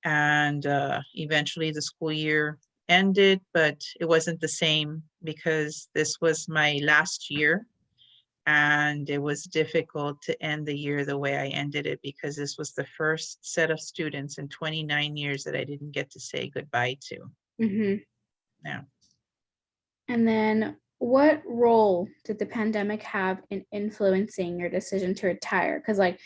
[SPEAKER 2] and eventually the school year ended. But it wasn't the same because this was my last year and it was difficult to end the year the way I ended it because this was the first set of students in 29 years that I didn't get to say goodbye to.
[SPEAKER 1] Mhm.
[SPEAKER 2] Yeah.
[SPEAKER 1] And then what role did the pandemic have in influencing your decision to retire? Because like,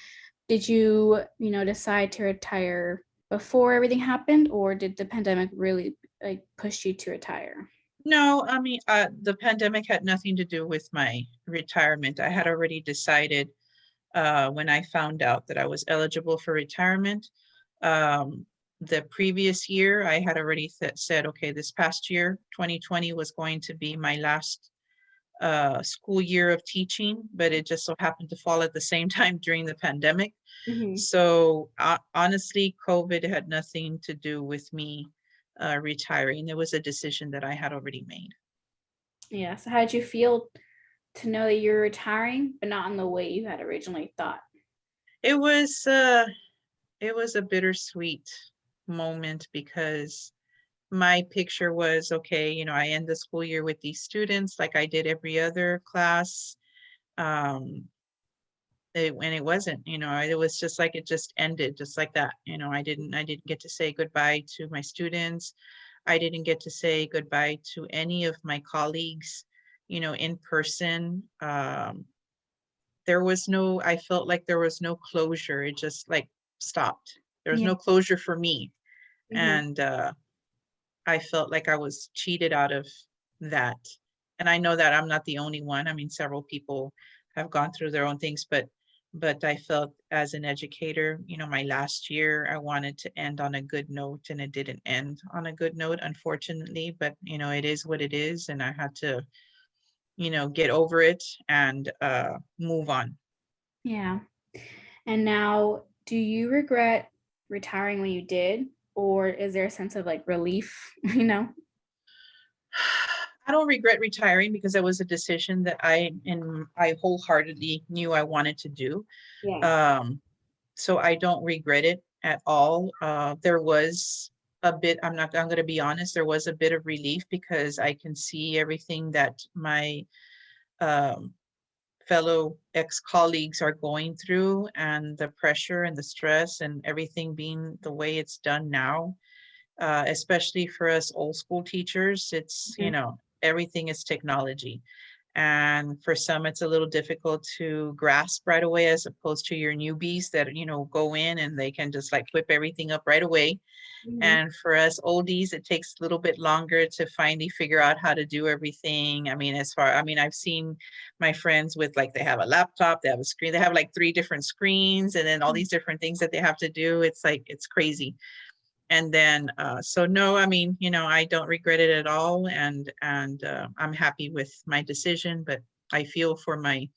[SPEAKER 1] did you decide to retire before everything happened, or did the pandemic really like push you to retire?
[SPEAKER 2] No, I mean, the pandemic had nothing to do with my retirement. I had already decided when I found out that I was eligible for retirement. Um, the previous year, I had already said, okay, this past year, 2020, was going to be my last school year of teaching, but it just so happened to fall at the same time during the pandemic.
[SPEAKER 1] Mhm.
[SPEAKER 2] So honestly, COVID had nothing to do with me retiring. It was a decision that I had already made.
[SPEAKER 1] Yeah. So how did you feel to know that you're retiring, but not in the way you had originally thought?
[SPEAKER 2] It was uh, it was a bittersweet moment because my picture was okay. I end the school year with these students like I did every other class. Um, and it wasn't, it was just like it just ended just like that. I didn't get to say goodbye to my students. I didn't get to say goodbye to any of my colleagues, in person. I felt like there was no closure. It just like stopped. There was
[SPEAKER 1] Yeah.
[SPEAKER 2] no closure for me.
[SPEAKER 1] Mhm.
[SPEAKER 2] And I felt like I was cheated out of that. And I know that I'm not the only one. I mean, several people have gone through their own things, but I felt as an educator, my last year, I wanted to end on a good note and it didn't end on a good note, unfortunately, but it is what it is. And I had to, get over it and move on.
[SPEAKER 1] Yeah. And now, do you regret retiring when you did, or is there a sense of like relief?
[SPEAKER 2] I don't regret retiring because it was a decision that I wholeheartedly knew I wanted to do.
[SPEAKER 1] Yeah.
[SPEAKER 2] Um, so I don't regret it at all. There was a bit, I'm going to be honest, there was a bit of relief because I can see everything that my um, fellow ex-colleagues are going through and the pressure and the stress and everything being the way it's done now, especially for us old school teachers. It's,
[SPEAKER 1] Mhm.
[SPEAKER 2] everything is technology. And for some, it's a little difficult to grasp right away, as opposed to your newbies that, go in and they can just like whip everything up right away.
[SPEAKER 1] Mhm.
[SPEAKER 2] And for us oldies, it takes a little bit longer to finally figure out how to do everything. I mean, I've seen my friends with like, they have a laptop, they have a screen, they have like 3 different screens, and then all these different things that they have to do. It's like, it's crazy. And then, so no, I mean, I don't regret it at all. And I'm happy with my decision, but I feel for my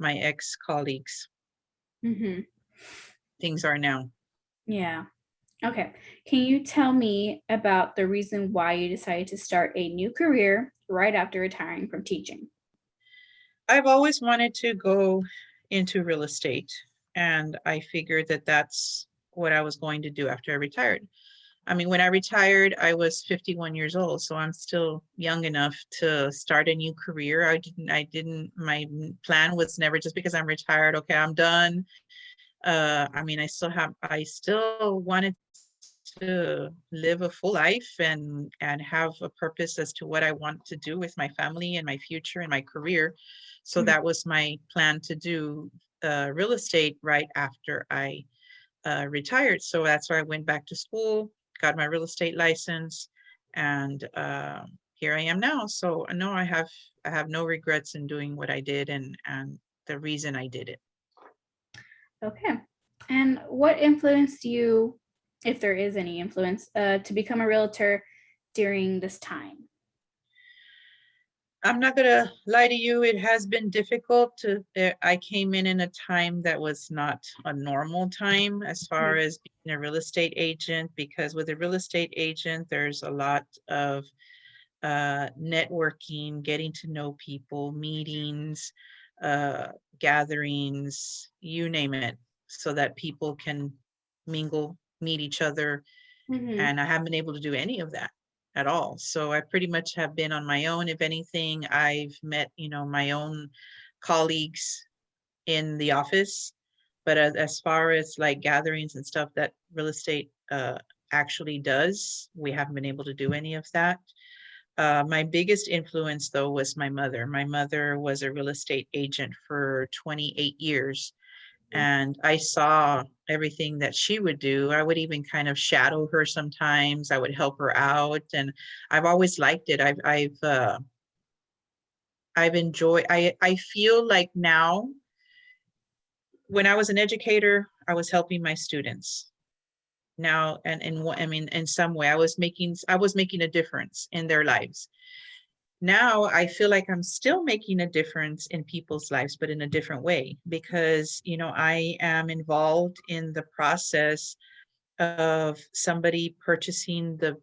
[SPEAKER 2] ex-colleagues,
[SPEAKER 1] Mhm.
[SPEAKER 2] things are now.
[SPEAKER 1] Yeah. Okay. Can you tell me about the reason why you decided to start a new career right after retiring from teaching?
[SPEAKER 2] I've always wanted to go into real estate, and I figured that that's what I was going to do after I retired. I mean, when I retired, I was 51 years old, so I'm still young enough to start a new career. My plan was never just because I'm retired, okay, I'm done. I mean, I still wanted to live a full life and have a purpose as to what I want to do with my family and my future and my career. So
[SPEAKER 1] Mhm.
[SPEAKER 2] that was my plan, to do real estate right after I retired. So that's why I went back to school, got my real estate license, and here I am now. So no, I have no regrets in doing what I did, and the reason I did it.
[SPEAKER 1] Okay. And what influenced you, if there is any influence, to become a realtor during this time?
[SPEAKER 2] I'm not gonna lie to you, it has been difficult to, I came in a time that was not a normal time as far
[SPEAKER 1] Mhm.
[SPEAKER 2] as being a real estate agent, because with a real estate agent, there's a lot of networking, getting to know people, meetings, uh, gatherings, you name it, so that people can mingle, meet each other.
[SPEAKER 1] Mhm.
[SPEAKER 2] And I haven't been able to do any of that at all. So I pretty much have been on my own. If anything, I've met, my own colleagues in the office. But as far as like gatherings and stuff that real estate actually does, we haven't been able to do any of that. My biggest influence, though, was my mother. My mother was a real estate agent for 28 years, and I saw everything that she would do. I would even kind of shadow her sometimes. I would help her out, and I've always liked it. I've enjoyed. I feel like now, when I was an educator, I was helping my students. Now, and in what I mean, in some way, I was making a difference in their lives. Now I feel like I'm still making a difference in people's lives, but in a different way, because I am involved in the process of somebody purchasing the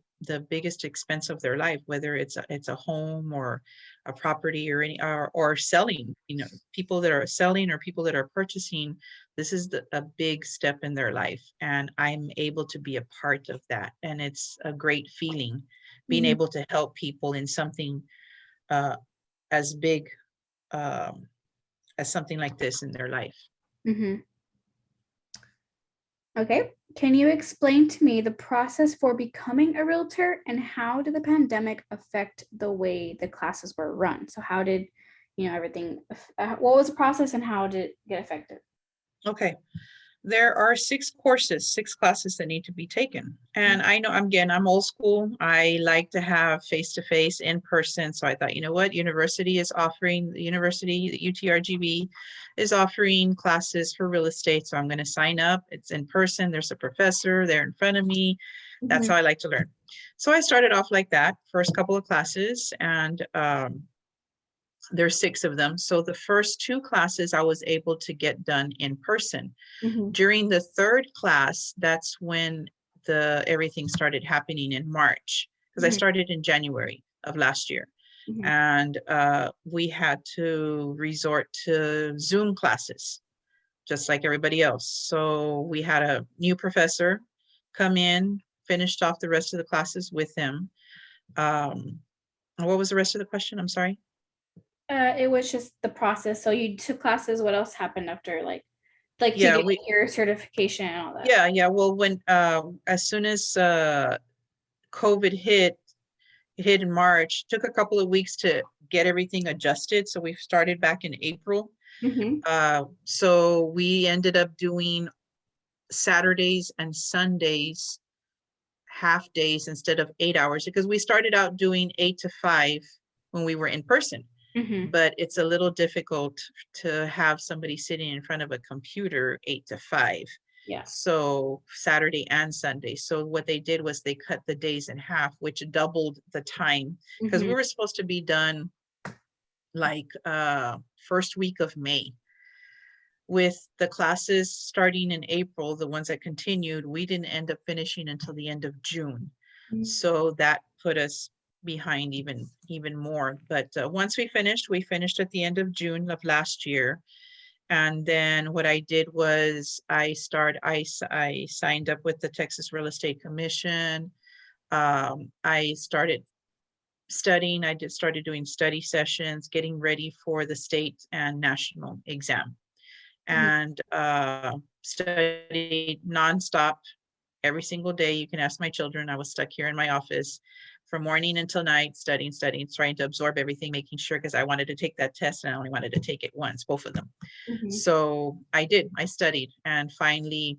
[SPEAKER 2] biggest expense of their life, whether it's a home or a property or or selling. People that are selling or people that are purchasing. This is a big step in their life, and I'm able to be a part of that, and it's a great feeling being
[SPEAKER 1] Mhm.
[SPEAKER 2] able to help people in something uh, as big um, as something like this in their life.
[SPEAKER 1] Mhm. Okay. Can you explain to me the process for becoming a realtor and how did the pandemic affect the way the classes were run? So how did, everything, what was the process and how did it get affected?
[SPEAKER 2] Okay. There are 6 courses, 6 classes that need to be taken. And I know, again, I'm old school. I like to have face to face, in person. So I thought, you know what? The university, the UTRGV is offering classes for real estate. So I'm going to sign up. It's in person. There's a professor there in front of me. That's
[SPEAKER 1] Mhm.
[SPEAKER 2] how I like to learn. So I started off like that, first couple of classes, and there's 6 of them. So the first 2 classes I was able to get done in person.
[SPEAKER 1] Mhm.
[SPEAKER 2] During the third class, that's when the everything started happening in March, because I
[SPEAKER 1] Mhm.
[SPEAKER 2] started in January of last year.
[SPEAKER 1] Mhm.
[SPEAKER 2] And we had to resort to Zoom classes, just like everybody else. So we had a new professor come in, finished off the rest of the classes with him. Um, what was the rest of the question? I'm sorry.
[SPEAKER 1] It was just the process. So you took classes. What else happened after, like to
[SPEAKER 2] Yeah,
[SPEAKER 1] get
[SPEAKER 2] we
[SPEAKER 1] your certification and all that?
[SPEAKER 2] yeah, yeah. Well, when as soon as COVID hit, hit in March, took a couple of weeks to get everything adjusted. So we started back in April.
[SPEAKER 1] Mm-hmm.
[SPEAKER 2] So we ended up doing Saturdays and Sundays, half days instead of 8 hours, because we started out doing 8 to 5 when we were in person.
[SPEAKER 1] Mm-hmm.
[SPEAKER 2] But it's a little difficult to have somebody sitting in front of a computer 8 to 5.
[SPEAKER 1] Yeah.
[SPEAKER 2] So Saturday and Sunday. So what they did was they cut the days in half, which doubled the time, because we
[SPEAKER 1] Mm-hmm.
[SPEAKER 2] were supposed to be done like first week of May. With the classes starting in April, the ones that continued, we didn't end up finishing until the end of June. So that put us behind even more. But once we finished at the end of June of last year. And then what I did was I signed up with the Texas Real Estate Commission. I started studying. I started doing study sessions, getting ready for the state and national exam,
[SPEAKER 1] Mm-hmm.
[SPEAKER 2] and studied nonstop every single day. You can ask my children. I was stuck here in my office from morning until night, studying, trying to absorb everything, making sure, because I wanted to take that test and I only wanted to take it once, both of them.
[SPEAKER 1] Mm-hmm.
[SPEAKER 2] So I did. I studied, and finally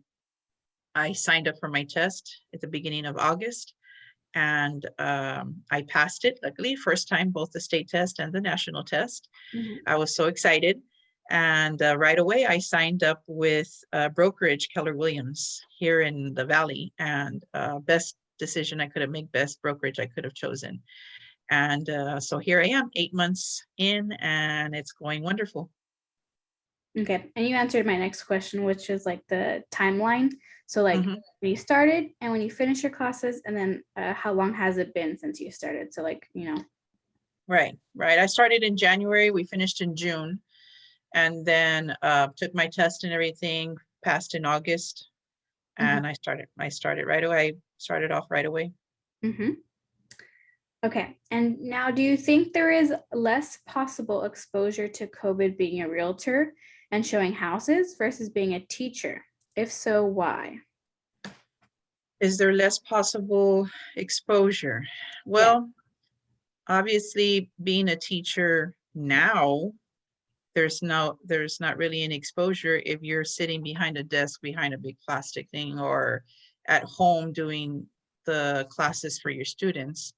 [SPEAKER 2] I signed up for my test at the beginning of August, and I passed it. Luckily, first time, both the state test and the national test.
[SPEAKER 1] Mm-hmm.
[SPEAKER 2] I was so excited. And right away, I signed up with brokerage Keller Williams here in the Valley, and best decision I could have made, best brokerage I could have chosen. And so here I am, 8 months in, and it's going wonderful.
[SPEAKER 1] Okay. And you answered my next question, which is like the timeline. So like
[SPEAKER 2] Mhm.
[SPEAKER 1] when you started and when you finish your classes, and then how long has it been since you started? So like,
[SPEAKER 2] Right, right. I started in January. We finished in June, and then took my test and everything, passed in August,
[SPEAKER 1] Mhm.
[SPEAKER 2] and I started right away. I started off right away.
[SPEAKER 1] Mhm. Okay. And now, do you think there is less possible exposure to COVID being a realtor and showing houses versus being a teacher? If so, why?
[SPEAKER 2] Is there less possible exposure?
[SPEAKER 1] Yeah.
[SPEAKER 2] Well, obviously, being a teacher now, there's not really an exposure if you're sitting behind a desk behind a big plastic thing, or at home doing the classes for your students,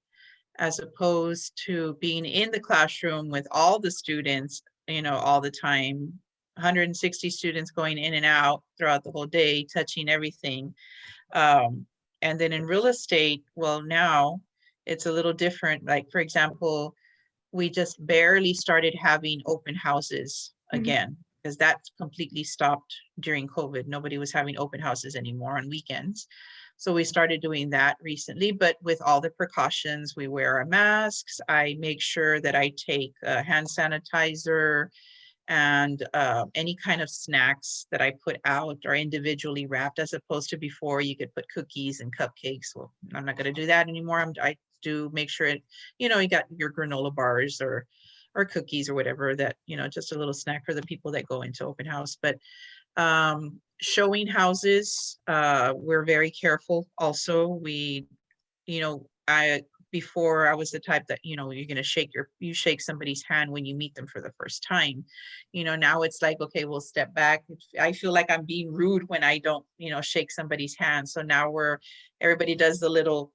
[SPEAKER 2] as opposed to being in the classroom with all the students, all the time, 160 students going in and out throughout the whole day, touching everything. Um, and then in real estate, well, now it's a little different. Like, for example, we just barely started having open houses
[SPEAKER 1] Mhm.
[SPEAKER 2] again, because that completely stopped during COVID. Nobody was having open houses anymore on weekends. So we started doing that recently, but with all the precautions. We wear our masks. I make sure that I take hand sanitizer, and any kind of snacks that I put out are individually wrapped, as opposed to before you could put cookies and cupcakes. Well, I'm not going to do that anymore. I do make sure you got your granola bars or cookies or whatever, that, just a little snack for the people that go into open house. But showing houses, we're very careful. Also, I before I was the type that, you're going to you shake somebody's hand when you meet them for the first time. Now it's like, okay, we'll step back. I feel like I'm being rude when I don't, shake somebody's hand. So now everybody does the little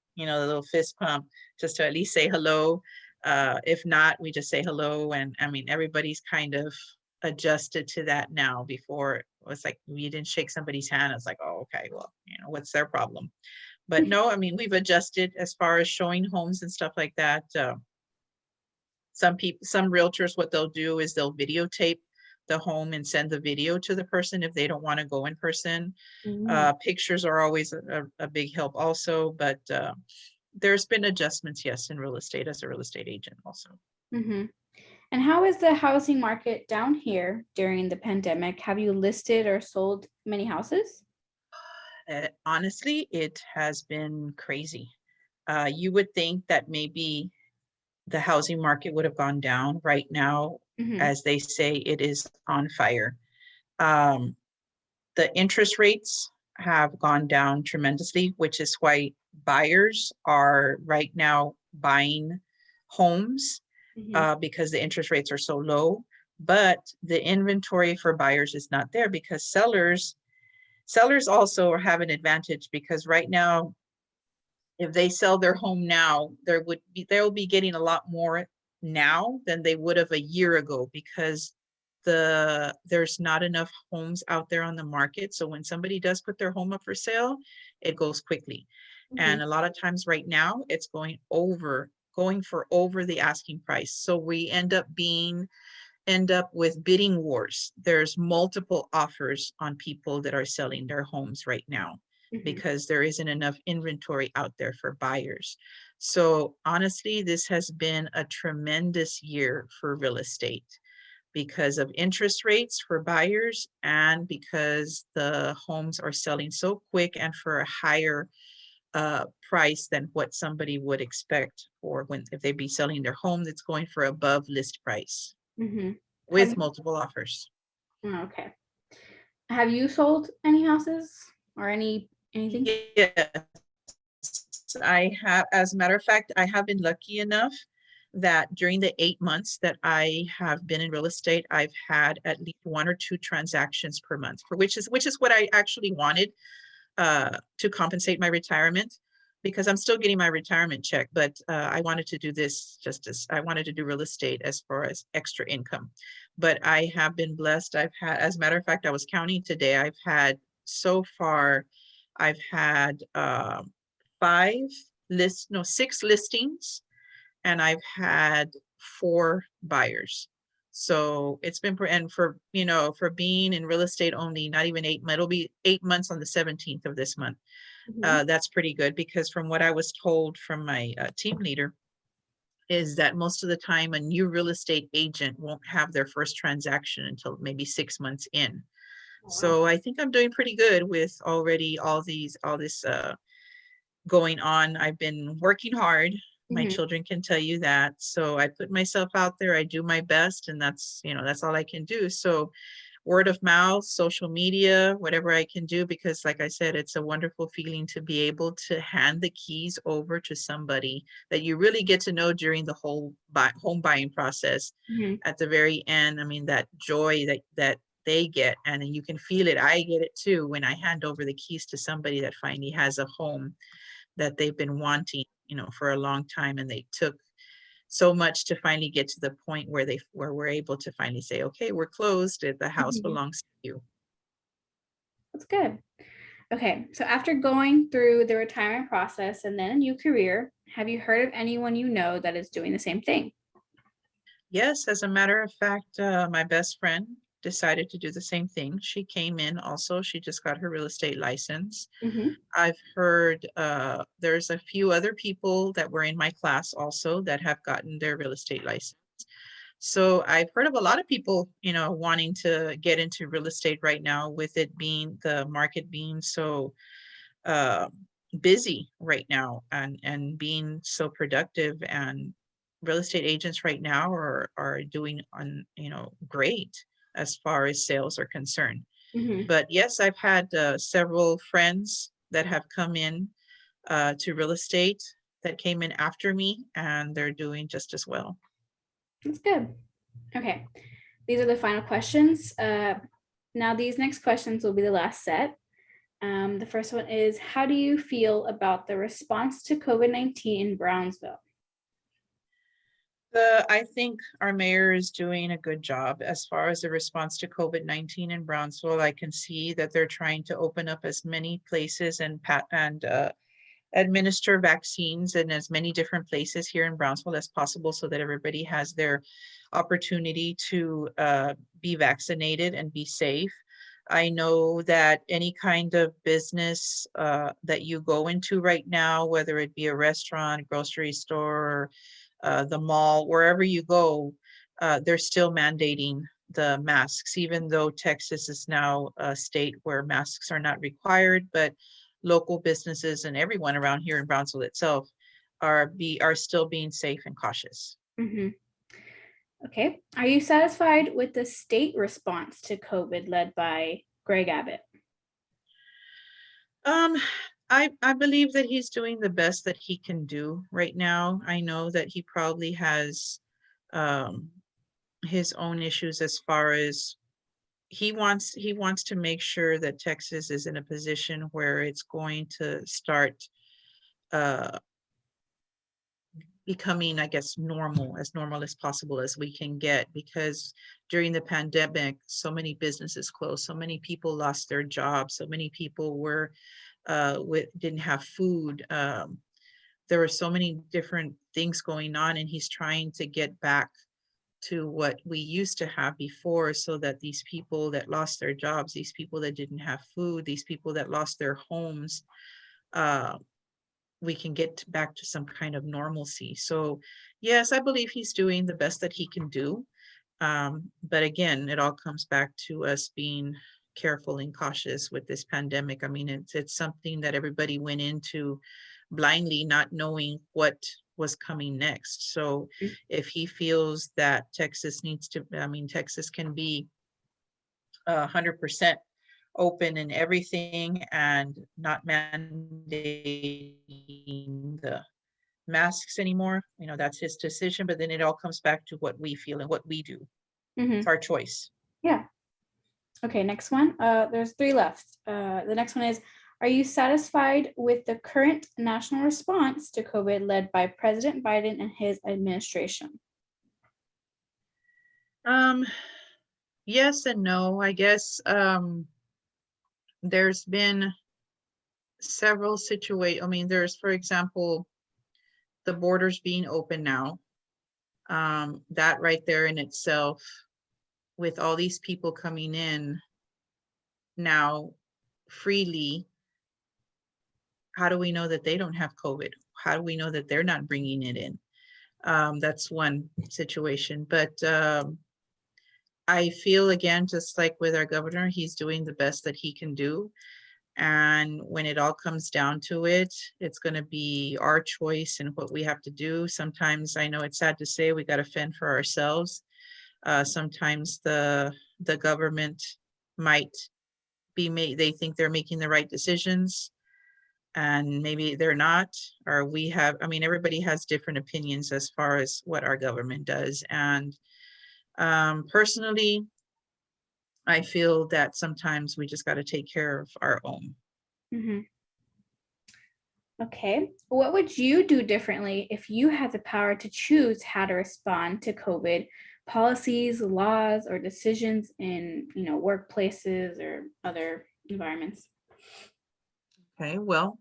[SPEAKER 2] fist pump, just to at least say hello. If not, we just say hello. And I mean, everybody's kind of adjusted to that now. Before it was like, you didn't shake somebody's hand, it's like, oh, okay, well, what's their problem? But no, I mean, we've adjusted as far as showing homes and stuff like that. Some realtors, what they'll do is they'll videotape the home and send the video to the person if they don't want to go in person.
[SPEAKER 1] Mhm.
[SPEAKER 2] Pictures are always a big help also, but there's been adjustments, yes, in real estate as a real estate agent also.
[SPEAKER 1] Mhm. And how is the housing market down here during the pandemic? Have you listed or sold many houses?
[SPEAKER 2] Honestly, it has been crazy. You would think that maybe the housing market would have gone down. Right now,
[SPEAKER 1] Mhm.
[SPEAKER 2] as they say, it is on fire. Um, the interest rates have gone down tremendously, which is why buyers are right now buying homes
[SPEAKER 1] Mhm.
[SPEAKER 2] because the interest rates are so low. But the inventory for buyers is not there because sellers also have an advantage because right now, if they sell their home now, they'll be getting a lot more now than they would have a year ago because there's not enough homes out there on the market. So when somebody does put their home up for sale, it goes quickly. And
[SPEAKER 1] Mhm.
[SPEAKER 2] a lot of times right now it's going for over the asking price. So we end up with bidding wars. There's multiple offers on people that are selling their homes right now
[SPEAKER 1] Mhm.
[SPEAKER 2] because there isn't enough inventory out there for buyers. So honestly, this has been a tremendous year for real estate because of interest rates for buyers and because the homes are selling so quick and for a higher price than what somebody would expect or when if they'd be selling their home that's going for above list price
[SPEAKER 1] Mhm.
[SPEAKER 2] with multiple offers.
[SPEAKER 1] Okay. Have you sold any houses or anything?
[SPEAKER 2] Yes, I have. As a matter of fact, I have been lucky enough that during the 8 months that I have been in real estate, I've had at least one or two transactions per month, for which is what I actually wanted to compensate my retirement because I'm still getting my retirement check, but I wanted to do this just as I wanted to do real estate as far as extra income. But I have been blessed. As a matter of fact, I was counting today. So far, I've had six listings, and I've had four buyers. So it's been, and for being in real estate only, not even 8 months, it'll be 8 months on the 17th of this month.
[SPEAKER 1] Mhm.
[SPEAKER 2] That's pretty good because from what I was told from my team leader, is that most of the time a new real estate agent won't have their first transaction until maybe 6 months in.
[SPEAKER 1] Oh, wow.
[SPEAKER 2] So I think I'm doing pretty good with already all this going on. I've been working hard. My
[SPEAKER 1] Mhm.
[SPEAKER 2] children can tell you that. So I put myself out there. I do my best, and that's all I can do. So word of mouth, social media, whatever I can do, because like I said, it's a wonderful feeling to be able to hand the keys over to somebody that you really get to know during the whole home buying process.
[SPEAKER 1] Mhm.
[SPEAKER 2] At the very end, I mean, that joy that they get, and you can feel it. I get it too when I hand over the keys to somebody that finally has a home that they've been wanting, for a long time, and they took so much to finally get to the point where we're able to finally say, okay, we're closed. The house
[SPEAKER 1] Mhm.
[SPEAKER 2] belongs to you.
[SPEAKER 1] That's good. Okay, so after going through the retirement process and then a new career, have you heard of anyone you know that is doing the same thing?
[SPEAKER 2] Yes, as a matter of fact, my best friend decided to do the same thing. She came in also. She just got her real estate license.
[SPEAKER 1] Mhm.
[SPEAKER 2] I've heard there's a few other people that were in my class also that have gotten their real estate license. So I've heard of a lot of people, wanting to get into real estate right now with it being the market being so uh, busy right now and being so productive, and real estate agents right now are doing great as far as sales are concerned.
[SPEAKER 1] Mhm.
[SPEAKER 2] But yes, I've had several friends that have come in to real estate that came in after me, and they're doing just as well.
[SPEAKER 1] That's good. Okay, these are the final questions. Now, these next questions will be the last set. The first one is, how do you feel about the response to COVID-19 in Brownsville?
[SPEAKER 2] I think our mayor is doing a good job as far as the response to COVID-19 in Brownsville. I can see that they're trying to open up as many places and administer vaccines in as many different places here in Brownsville as possible so that everybody has their opportunity to be vaccinated and be safe. I know that any kind of business that you go into right now, whether it be a restaurant, grocery store, the mall, wherever you go, they're still mandating the masks, even though Texas is now a state where masks are not required, but local businesses and everyone around here in Brownsville itself are still being safe and cautious.
[SPEAKER 1] Mhm. Okay, are you satisfied with the state response to COVID led by Greg Abbott?
[SPEAKER 2] Um, I believe that he's doing the best that he can do right now. I know that he probably has um, his own issues as far as he wants to make sure that Texas is in a position where it's going to start uh, becoming, I guess, normal as possible as we can get, because during the pandemic, so many businesses closed, so many people lost their jobs, so many people were didn't have food. There were so many different things going on, and he's trying to get back to what we used to have before, so that these people that lost their jobs, these people that didn't have food, these people that lost their homes, uh, we can get back to some kind of normalcy. So yes, I believe he's doing the best that he can do. But again, it all comes back to us being careful and cautious with this pandemic. I mean, it's something that everybody went into blindly, not knowing what was coming next. So if he feels that Texas needs to, I mean, Texas can be 100% open and everything and not mandating the masks anymore, that's his decision. But then it all comes back to what we feel and what we do. It's
[SPEAKER 1] Mhm.
[SPEAKER 2] our choice.
[SPEAKER 1] Yeah. Okay, next one. There's three left. The next one is, are you satisfied with the current national response to COVID led by President Biden and his administration?
[SPEAKER 2] Um, yes and no, I guess. There's been several situations. I mean, there's, for example, the borders being open now. That right there in itself, with all these people coming in now freely, how do we know that they don't have COVID? How do we know that they're not bringing it in? That's one situation. But I feel, again, just like with our governor, he's doing the best that he can do. And when it all comes down to it, it's going to be our choice and what we have to do. Sometimes, I know it's sad to say, we got to fend for ourselves. Sometimes the government might be made, they think they're making the right decisions, and maybe they're not. Or we have, I mean, everybody has different opinions as far as what our government does. And personally, I feel that sometimes we just got to take care of our own.
[SPEAKER 1] Mhm. Okay. What would you do differently if you had the power to choose how to respond to COVID policies, laws, or decisions in, workplaces or other environments?
[SPEAKER 2] Okay, well,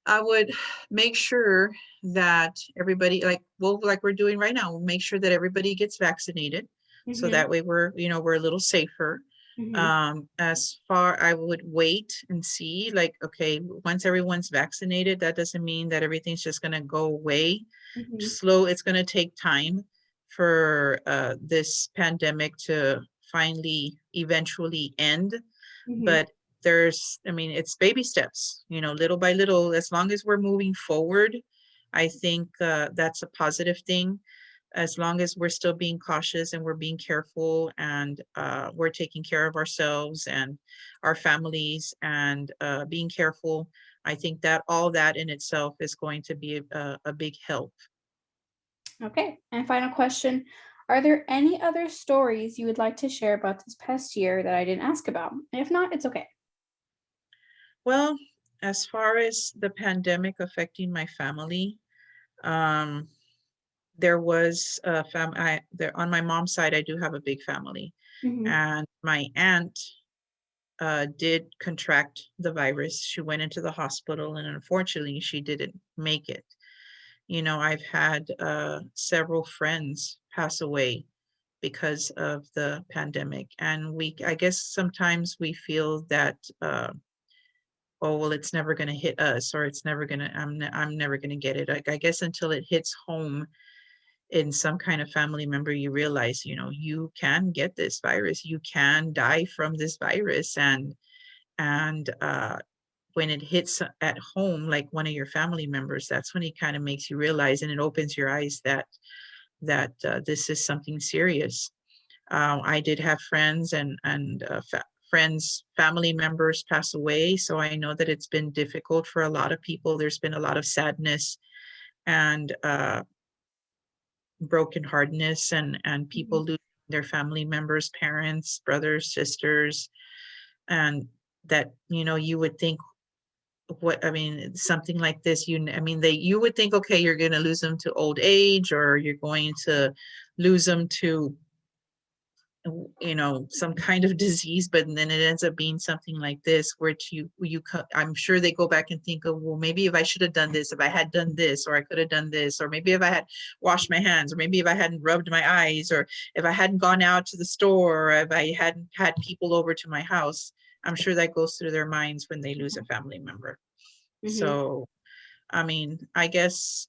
[SPEAKER 2] I would make sure that everybody, like we're doing right now, we'll make sure that everybody gets vaccinated. So
[SPEAKER 1] Mm-hmm.
[SPEAKER 2] that way we're a little safer.
[SPEAKER 1] Mm-hmm.
[SPEAKER 2] As far, I would wait and see, like, okay, once everyone's vaccinated, that doesn't mean that everything's just going to go away.
[SPEAKER 1] Mm-hmm.
[SPEAKER 2] Slow, it's going to take time for this pandemic to finally eventually end.
[SPEAKER 1] Mm-hmm.
[SPEAKER 2] But I mean, it's baby steps, little by little. As long as we're moving forward, I think that's a positive thing. As long as we're still being cautious and we're being careful, and we're taking care of ourselves and our families, and being careful, I think that all that in itself is going to be a big help.
[SPEAKER 1] Okay. And final question. Are there any other stories you would like to share about this past year that I didn't ask about? And if not, it's okay.
[SPEAKER 2] Well, as far as the pandemic affecting my family, um, there was a there on my mom's side, I do have a big family,
[SPEAKER 1] Mm-hmm.
[SPEAKER 2] and my aunt did contract the virus. She went into the hospital, and unfortunately, she didn't make it. I've had several friends pass away because of the pandemic, and I guess sometimes we feel that, oh well, it's never going to hit us, or it's never going to, I'm never going to get it. I guess until it hits home in some kind of family member, you realize, you can get this virus, you can die from this virus. And when it hits at home, like one of your family members, that's when it kind of makes you realize, and it opens your eyes that this is something serious. I did have friends and friends, family members pass away. So I know that it's been difficult for a lot of people. There's been a lot of sadness and brokenheartedness and people losing their family members, parents, brothers, sisters, and that, you would think something like this, you would think, okay, you're going to lose them to old age, or you're going to lose them to some kind of disease, but then it ends up being something like this, which I'm sure they go back and think of, well, maybe if I should have done this, if I had done this, or I could have done this, or maybe if I had washed my hands, or maybe if I hadn't rubbed my eyes, or if I hadn't gone out to the store, or if I hadn't had people over to my house. I'm sure that goes through their minds when they lose a family member. So, I guess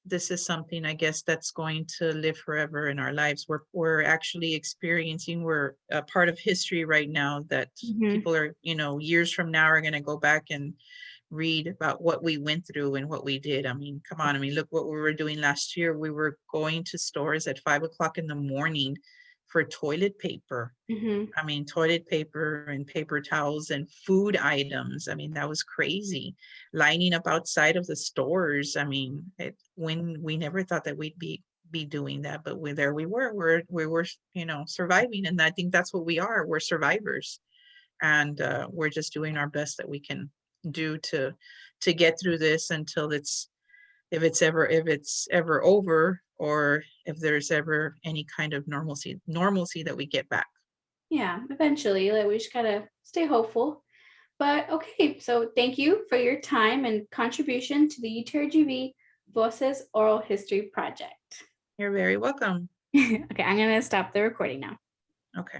[SPEAKER 2] this is something, I guess, that's going to live forever in our lives. We're actually experiencing, we're a part of history right now that people are, years from now are going to go back and read about what we went through and what we did. Come on. Look what we were doing last year. We were going to stores at 5 o'clock in the morning for toilet paper. Toilet paper and paper towels and food items. That was crazy. Lining up outside of the stores. When we never thought that we'd be doing that, but there we were. We were, surviving, and I think that's what we are. We're survivors, and we're just doing our best that we can do to get through this until if it's ever over, or if there's ever any kind of normalcy that we get back.
[SPEAKER 1] Yeah, eventually, like, we just gotta stay hopeful. But okay, so thank you for your time and contribution to the UTRGV Voces Oral History Project.
[SPEAKER 2] You're very welcome.
[SPEAKER 1] Okay, I'm gonna stop the recording now.
[SPEAKER 2] Okay.